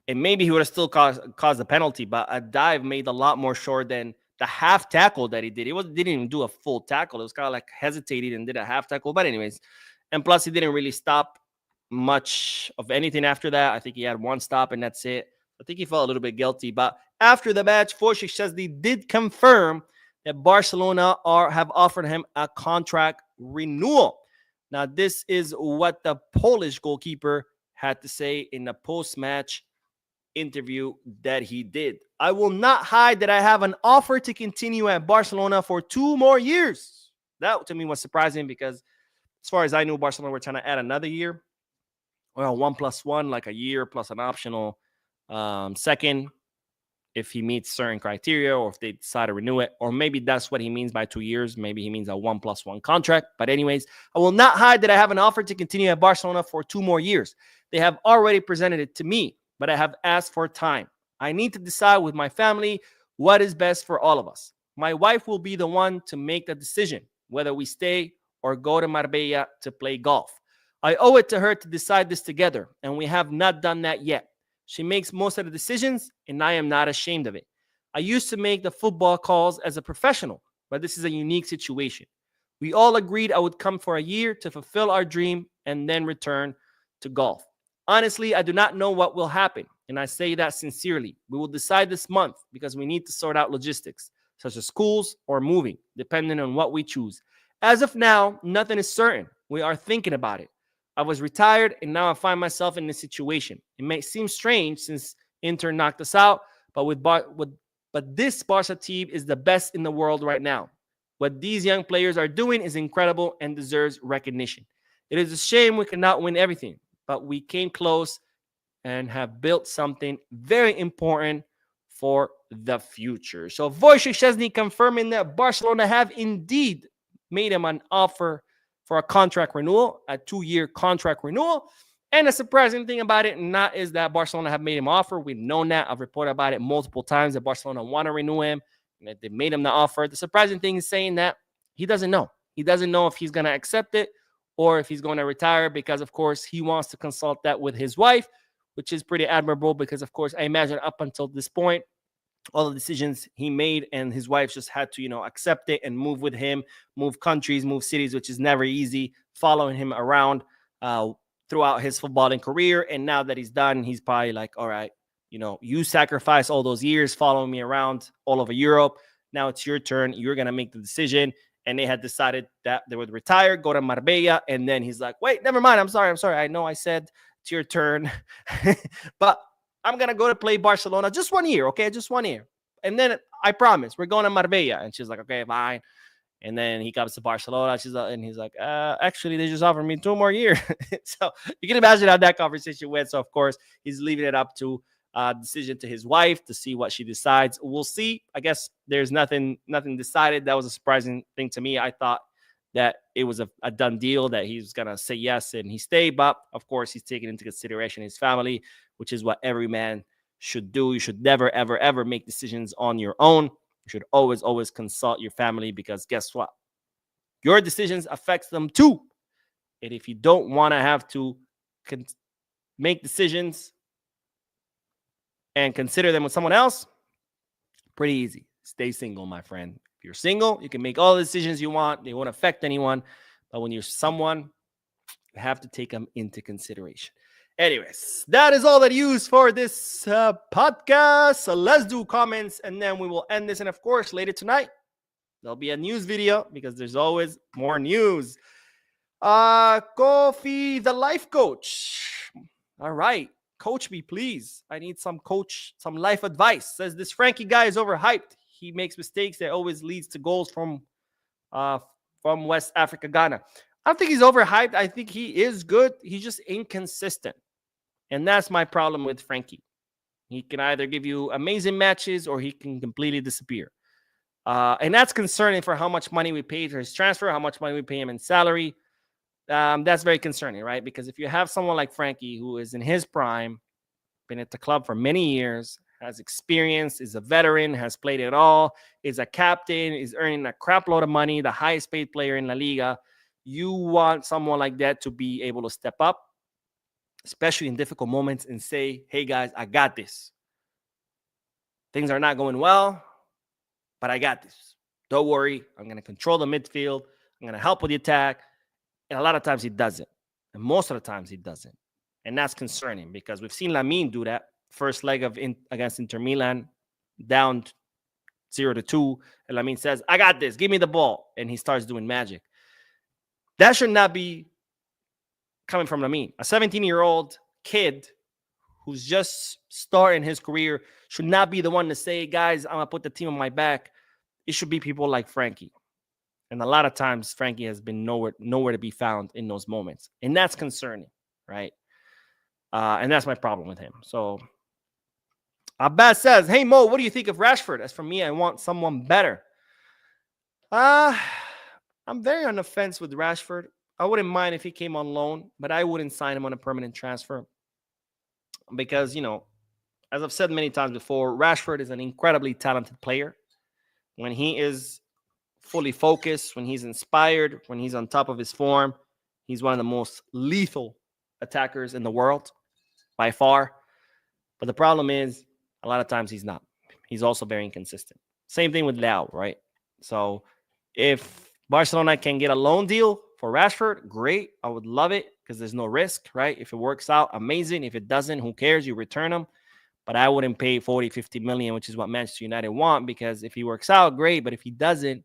And maybe he would have still caused the penalty. But a dive made a lot more sure than the half tackle that he did. He didn't even do a full tackle. It was kind of like hesitated and did a half tackle. But anyways, and plus he didn't really stop much of anything after that. I think he had one stop and that's it. I think he felt a little bit guilty. But after the match, Wojciech Szczesny did confirm that Barcelona have offered him a contract renewal. Now, this is what the Polish goalkeeper had to say in the post-match interview that he did. I will not hide that I have an offer to continue at Barcelona for 2 more years. That to me was surprising because as far as I knew, Barcelona were trying to add another year. Well, 1+1, like a year plus an optional second if he meets certain criteria or if they decide to renew it. Or maybe that's what he means by 2 years. Maybe he means a 1+1 contract. But anyways, I will not hide that I have an offer to continue at Barcelona for 2 more years. They have already presented it to me, but I have asked for time. I need to decide with my family what is best for all of us. My wife will be the one to make the decision, whether we stay or go to Marbella to play golf. I owe it to her to decide this together, and we have not done that yet. She makes most of the decisions, and I am not ashamed of it. I used to make the football calls as a professional, but this is a unique situation. We all agreed I would come for a year to fulfill our dream and then return to golf. Honestly, I do not know what will happen, and I say that sincerely. We will decide this month because we need to sort out logistics, such as schools or moving, depending on what we choose. As of now, nothing is certain. We are thinking about it. I was retired, and now I find myself in this situation. It may seem strange since Inter knocked us out, but this Barca team is the best in the world right now. What these young players are doing is incredible and deserves recognition. It is a shame we cannot win everything, but we came close and have built something very important for the future. So Wojciech Szczesny confirming that Barcelona have indeed made him an offer for a contract renewal, a 2-year contract renewal. And the surprising thing about it not is that Barcelona have made him an offer. We've known that. I've reported about it multiple times that Barcelona want to renew him and that they made him the offer. The surprising thing is saying that he doesn't know. He doesn't know if he's going to accept it or if he's going to retire because, of course, he wants to consult that with his wife, which is pretty admirable because, of course, I imagine up until this point, all the decisions he made and his wife just had to, accept it and move with him, move countries, move cities, which is never easy, following him around throughout his footballing career. And now that he's done, he's probably like, all right, you sacrificed all those years following me around all over Europe. Now it's your turn. You're going to make the decision. And they had decided that they would retire, go to Marbella. And then he's like, wait, never mind. I'm sorry. I know I said it's your turn. But I'm going to go to play Barcelona just 1 year, okay? Just 1 year. And then I promise, we're going to Marbella. And she's like, okay, fine. And then he comes to Barcelona. And he's like, actually, they just offered me 2 more years. So you can imagine how that conversation went. So, of course, he's leaving it up to decision to his wife to see what she decides. We'll see. I guess there's nothing decided. That was a surprising thing to me. I thought that it was a done deal, that he's going to say yes and he stay. But, of course, he's taking into consideration his family, which is what every man should do. You should never, ever, ever make decisions on your own. You should always, always consult your family, because guess what? Your decisions affects them too. And if you don't want to have to make decisions and consider them with someone else, pretty easy. Stay single, my friend. If you're single, you can make all the decisions you want. They won't affect anyone. But when you're someone, you have to take them into consideration. Anyways, that is all that you use for this podcast. So let's do comments, and then we will end this. And of course, later tonight, there'll be a news video, because there's always more news. Kofi, the life coach. All right. Coach me, please. I need some life advice. Says this Frankie guy is overhyped. He makes mistakes that always leads to goals from West Africa, Ghana. I don't think he's overhyped. I think he is good. He's just inconsistent. And that's my problem with Frankie. He can either give you amazing matches or he can completely disappear. And that's concerning for how much money we paid for his transfer, how much money we pay him in salary. That's very concerning, right? Because if you have someone like Frankie, who is in his prime, been at the club for many years, has experience, is a veteran, has played it all, is a captain, is earning a crap load of money, the highest paid player in La Liga, you want someone like that to be able to step up, especially in difficult moments, and say, hey, guys, I got this. Things are not going well, but I got this. Don't worry. I'm going to control the midfield. I'm going to help with the attack. And a lot of times he doesn't. And most of the times he doesn't. And that's concerning, because we've seen Lamine do that. First leg against Inter Milan, down 0-2. And Lamine says, I got this. Give me the ball. And he starts doing magic. That should not be coming from Lamine. A 17-year-old kid who's just starting his career should not be the one to say, guys, I'm going to put the team on my back. It should be people like Frankie. And a lot of times, Frankie has been nowhere to be found in those moments. And that's concerning, right? And that's my problem with him. So, Abbas says, hey, Mo, what do you think of Rashford? As for me, I want someone better. I'm very on the fence with Rashford. I wouldn't mind if he came on loan, but I wouldn't sign him on a permanent transfer. Because, as I've said many times before, Rashford is an incredibly talented player. When he is fully focused, when he's inspired, when he's on top of his form, he's one of the most lethal attackers in the world by far. But the problem is, a lot of times he's not. He's also very inconsistent. Same thing with Leao, right? So if Barcelona can get a loan deal for Rashford, great. I would love it, because there's no risk, right? If it works out, amazing. If it doesn't, who cares? You return him. But I wouldn't pay 40, 50 million, which is what Manchester United want, because if he works out, great. But if he doesn't,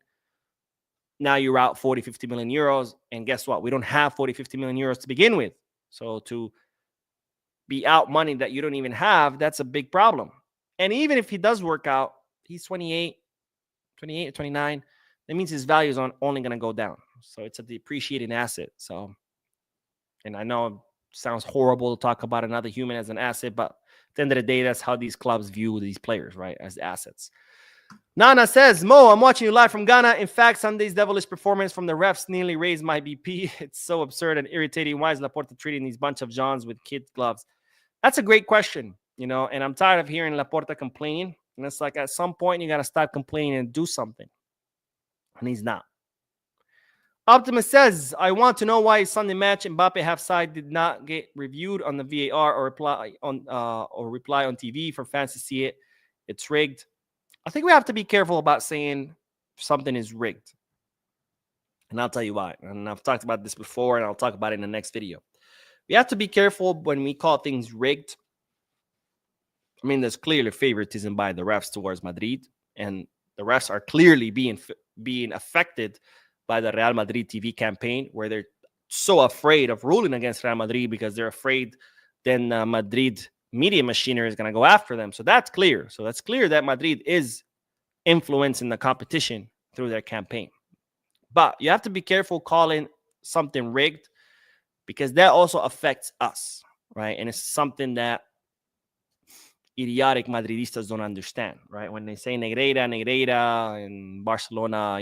now you're out 40, 50 million euros. And guess what? We don't have 40, 50 million euros to begin with. So to be out money that you don't even have, that's a big problem. And even if he does work out, he's 28 or 29. That means his value is only going to go down. So it's a depreciating asset. So, and I know it sounds horrible to talk about another human as an asset, but at the end of the day, that's how these clubs view these players, right? As assets. Nana says, Mo, I'm watching you live from Ghana. In fact, Sunday's devilish performance from the refs nearly raised my BP. It's so absurd and irritating. Why is Laporta treating these bunch of Johns with kid gloves? That's a great question, and I'm tired of hearing Laporta complaining. And it's like, at some point, you got to stop complaining and do something. And he's not. Optimus says, I want to know why Sunday match Mbappe half side did not get reviewed on the VAR or reply on TV for fans to see it. It's rigged. I think we have to be careful about saying something is rigged. And I'll tell you why. And I've talked about this before, and I'll talk about it in the next video. We have to be careful when we call things rigged. I mean, there's clearly favoritism by the refs towards Madrid. And The rest are clearly being affected by the Real Madrid TV campaign, where they're so afraid of ruling against Real Madrid because they're afraid then Madrid media machinery is going to go after them. So that's clear. So that's clear that Madrid is influencing the competition through their campaign. But you have to be careful calling something rigged, because that also affects us, right? And it's something that idiotic Madridistas don't understand, right? When they say Negreira, and Barcelona,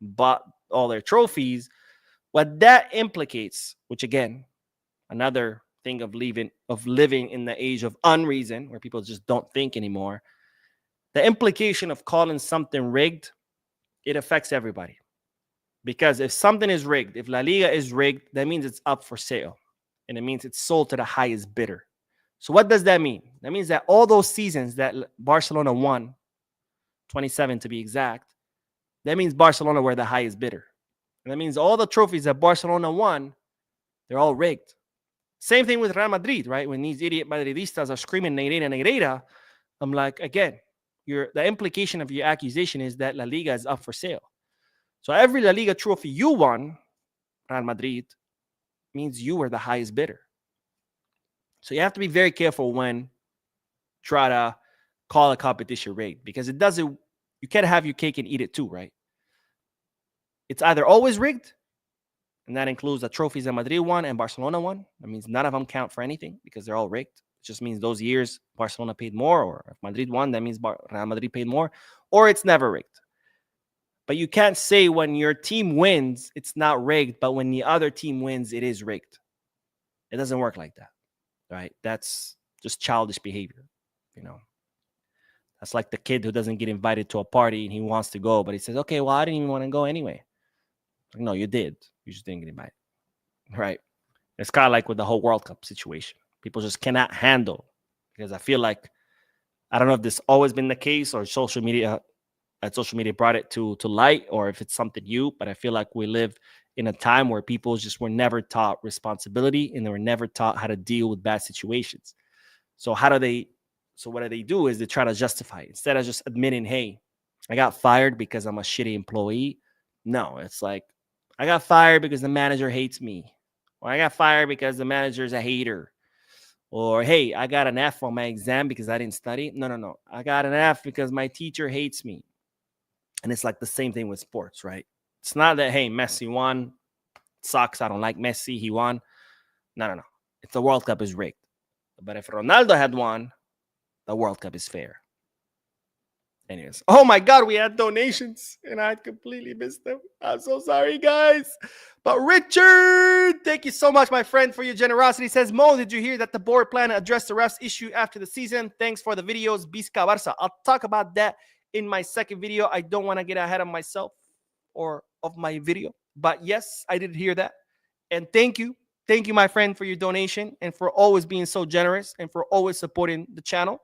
bought all their trophies, what that implicates, which again, another thing of living in the age of unreason, where people just don't think anymore. The implication of calling something rigged, it affects everybody. Because if something is rigged, if La Liga is rigged, that means it's up for sale. And it means it's sold to the highest bidder. So what does that mean? That means that all those seasons that Barcelona won, 27 to be exact, that means Barcelona were the highest bidder. And that means all the trophies that Barcelona won, they're all rigged. Same thing with Real Madrid, right? When these idiot Madridistas are screaming Negreira, I'm like, again, the implication of your accusation is that La Liga is up for sale. So every La Liga trophy you won, Real Madrid, means you were the highest bidder. So you have to be very careful when try to call a competition rigged, because it doesn't. You can't have your cake and eat it too, right? It's either always rigged, and that includes the trophies that Madrid won and Barcelona won. That means none of them count for anything because they're all rigged. It just means those years Barcelona paid more, or if Madrid won, that means Real Madrid paid more, or it's never rigged. But you can't say when your team wins, it's not rigged, but when the other team wins, it is rigged. It doesn't work like that, right? That's just childish behavior, That's like the kid who doesn't get invited to a party and he wants to go, but he says, okay, well, I didn't even want to go anyway. No, you did. You just didn't get invited, right? It's kind of like with the whole World Cup situation. People just cannot handle, because I feel like, I don't know if this always been the case or social media brought it to light, or if it's something new, but I feel like we live in a time where people just were never taught responsibility, and they were never taught how to deal with bad situations. So what do they do is they try to justify it. Instead of just admitting, hey, I got fired because I'm a shitty employee. No, it's like, I got fired because the manager hates me, or I got fired because the manager's a hater, or hey, I got an F on my exam because I didn't study. No. I got an F because my teacher hates me. And it's like the same thing with sports, right? It's not that, hey, Messi won. Sucks. I don't like Messi. He won. No. If the World Cup is rigged. But if Ronaldo had won, the World Cup is fair. Anyways. Oh my God, we had donations and I completely missed them. I'm so sorry, guys. But Richard, thank you so much, my friend, for your generosity. He says, Mo, did you hear that the board plan to address the refs issue after the season? Thanks for the videos. Bisca Barca. I'll talk about that in my second video. I don't want to get ahead of myself or of my video. But yes, I did hear that. And thank you. Thank you, my friend, for your donation and for always being so generous and for always supporting the channel.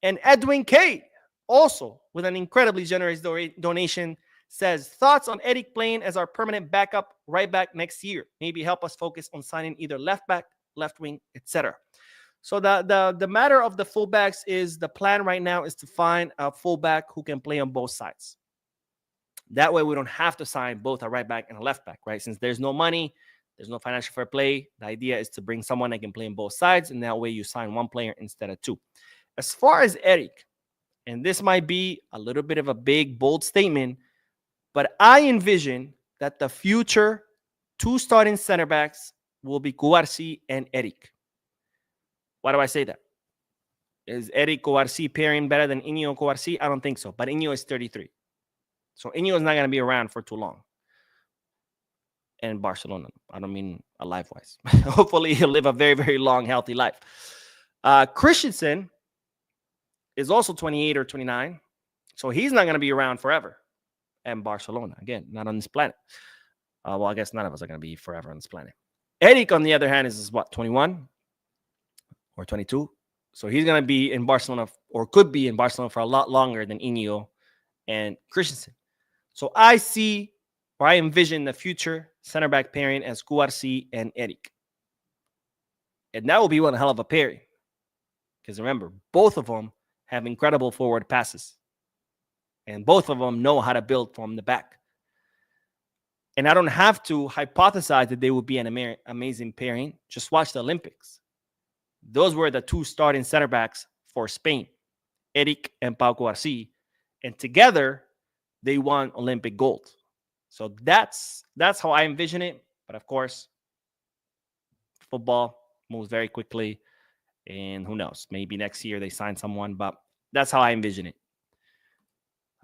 And Edwin K, also with an incredibly generous donation, says, thoughts on Eric playing as our permanent backup right back next year? Maybe help us focus on signing either left back, left wing, etc. So the matter of the fullbacks is, the plan right now is to find a fullback who can play on both sides. That way we don't have to sign both a right back and a left back, right? Since there's no money, there's no financial fair play, the idea is to bring someone that can play on both sides, and that way you sign one player instead of two. As far as Eric, and this might be a little bit of a big, bold statement, but I envision that the future two starting center backs will be Cubarsí and Eric. Why do I say that? Is Eric Cubarsí pairing better than Iñigo Cubarsí? I don't think so, but Iñigo is 33. So Iñigo is not going to be around for too long. And Barcelona, I don't mean life-wise. Hopefully he'll live a very, very long, healthy life. Christensen is also 28 or 29. So he's not going to be around forever. And Barcelona, again, not on this planet. Well, I guess none of us are going to be forever on this planet. Eric, on the other hand, is what, 21 or 22? So he's going to be in Barcelona, or could be in Barcelona, for a lot longer than Iñigo and Christensen. So I see, or I envision, the future center back pairing as Cubarsí and Eric. And that will be one hell of a pairing. Because remember, both of them have incredible forward passes. And both of them know how to build from the back. And I don't have to hypothesize that they would be an amazing pairing. Just watch the Olympics. Those were the two starting center backs for Spain, Eric and Pau Cubarsí. And together, they won Olympic gold. So that's how I envision it. But of course, football moves very quickly. And who knows? Maybe next year they sign someone. But that's how I envision it.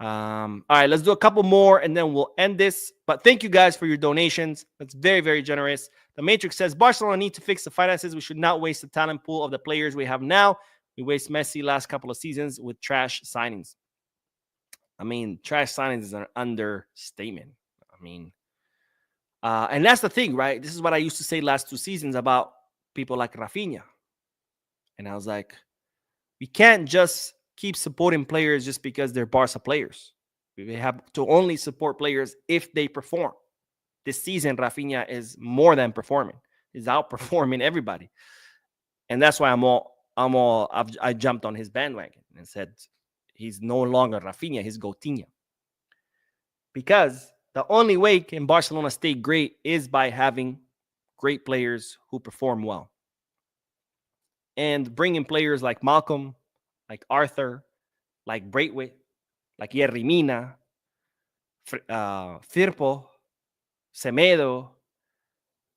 All right, let's do a couple more and then we'll end this. But thank you guys for your donations. That's very, very generous. The Matrix says Barcelona need to fix the finances. We should not waste the talent pool of the players we have now. We waste Messi last couple of seasons with trash signings. I mean, trash signings is an understatement. I mean, and that's the thing, right? This is what I used to say last 2 seasons about people like Rafinha. And I was like, we can't just keep supporting players just because they're Barca players. We have to only support players if they perform. This season, Rafinha is more than performing. He's outperforming everybody. And that's why I jumped on his bandwagon and said he's no longer Rafinha, he's Coutinho. Because the only way can Barcelona stay great is by having great players who perform well. And bringing players like Malcolm, like Arthur, like Braithwaite, like Yerry Mina, Firpo, Semedo.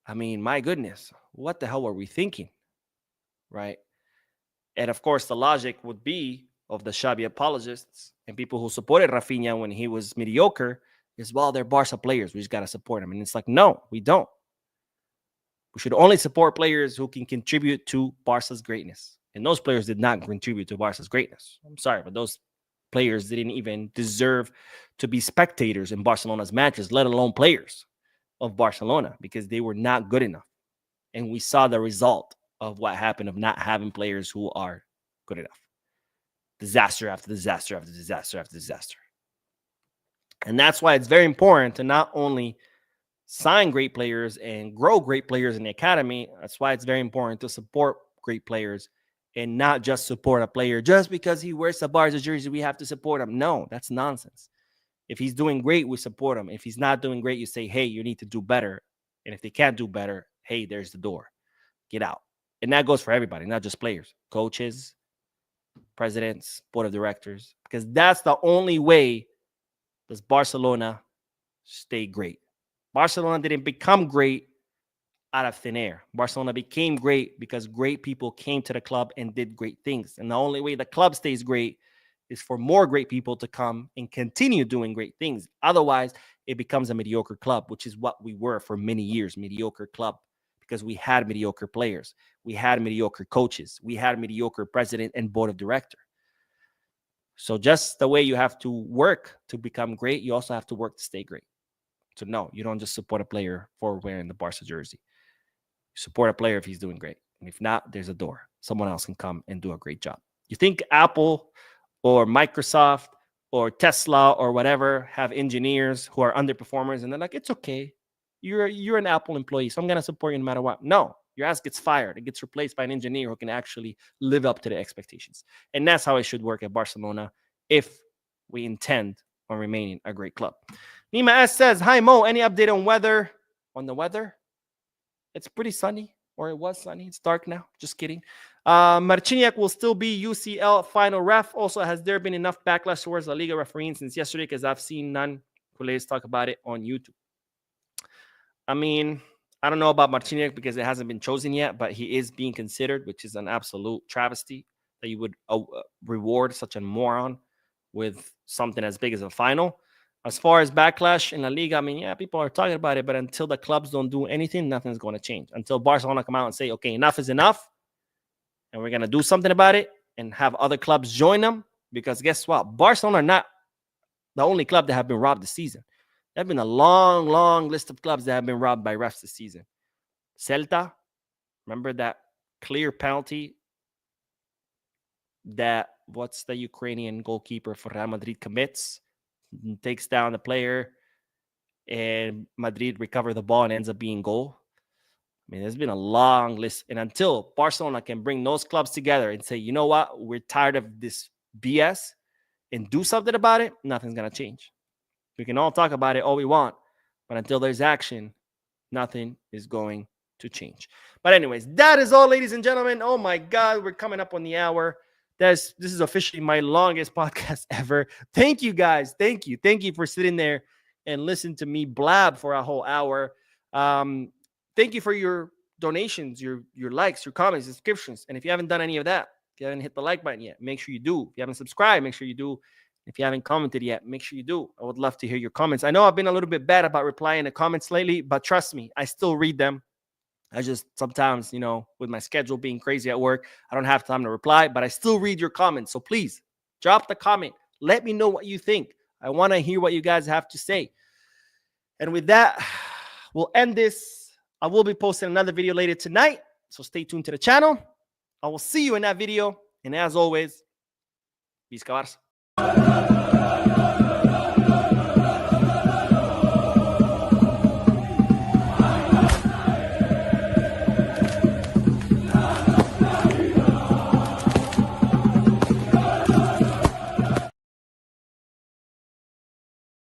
I mean, my goodness, what the hell were we thinking? Right? And of course, the logic would be of the Xavi apologists and people who supported Rafinha when he was mediocre is, well, they're Barca players. We just got to support them. And it's like, no, we don't. We should only support players who can contribute to Barca's greatness. And those players did not contribute to Barca's greatness. I'm sorry, but those players didn't even deserve to be spectators in Barcelona's matches, let alone players of Barcelona, because they were not good enough. And we saw the result of what happened of not having players who are good enough. Disaster after disaster after disaster after disaster. And that's why it's very important to not only sign great players and grow great players in the academy. That's why it's very important to support great players and not just support a player just because he wears a Barca jersey. We have to support him. No, that's nonsense. If he's doing great, we support him. If he's not doing great, you say, hey, you need to do better. And if they can't do better, hey, there's the door. Get out. And that goes for everybody, not just players, coaches, presidents, board of directors, because that's the only way does Barcelona stay great. Barcelona didn't become great out of thin air. Barcelona became great because great people came to the club and did great things. And the only way the club stays great is for more great people to come and continue doing great things. Otherwise, it becomes a mediocre club, which is what we were for many years, mediocre club, because we had mediocre players. We had mediocre coaches. We had mediocre president and board of director. So just the way you have to work to become great, you also have to work to stay great. So no, you don't just support a player for wearing the Barca jersey. You support a player if he's doing great. And if not, there's a door. Someone else can come and do a great job. You think Apple or Microsoft or Tesla or whatever have engineers who are underperformers and they're like, it's okay. You're an Apple employee, so I'm going to support you no matter what. No, your ass gets fired. It gets replaced by an engineer who can actually live up to the expectations. And that's how it should work at Barcelona if we intend on remaining a great club. Nima S says, hi, Mo, any update on weather? On the weather? It's pretty sunny, or it was sunny. It's dark now. Just kidding. Marciniak will still be UCL final ref. Also, has there been enough backlash towards La Liga refereeing since yesterday? Because I've seen none. Culés talk about it on YouTube. I mean, I don't know about Marciniak because it hasn't been chosen yet, but he is being considered, which is an absolute travesty that you would reward such a moron with something as big as a final. As far as backlash in La Liga, I mean, yeah, people are talking about it, but until the clubs don't do anything, nothing's going to change. Until Barcelona come out and say, okay, enough is enough, and we're going to do something about it and have other clubs join them, because guess what? Barcelona are not the only club that have been robbed this season. There have been a long, long list of clubs that have been robbed by refs this season. Celta, remember that clear penalty that, what's the Ukrainian goalkeeper for Real Madrid commits? Takes down the player, and Madrid recover the ball and ends up being goal. I mean, there's been a long list. And until Barcelona can bring those clubs together and say, you know what, we're tired of this BS, and do something about it, nothing's going to change. We can all talk about it all we want, but until there's action, nothing is going to change. But anyways, that is all, ladies and gentlemen. Oh my God, we're coming up on the hour. This is officially my longest podcast ever. Thank you guys. Thank you for sitting there and listening to me blab for a whole hour. Thank you for your donations, your likes, your comments, subscriptions. And if you haven't done any of that, if you haven't hit the like button yet, make sure you do. If you haven't subscribed, make sure you do. If you haven't commented yet, make sure you do. I would love to hear your comments. I know I've been a little bit bad about replying to comments lately, but trust me, I still read them. I just sometimes, with my schedule being crazy at work, I don't have time to reply, but I still read your comments. So please drop the comment. Let me know what you think. I want to hear what you guys have to say. And with that, we'll end this. I will be posting another video later tonight, so stay tuned to the channel. I will see you in that video. And as always, Visca Barça.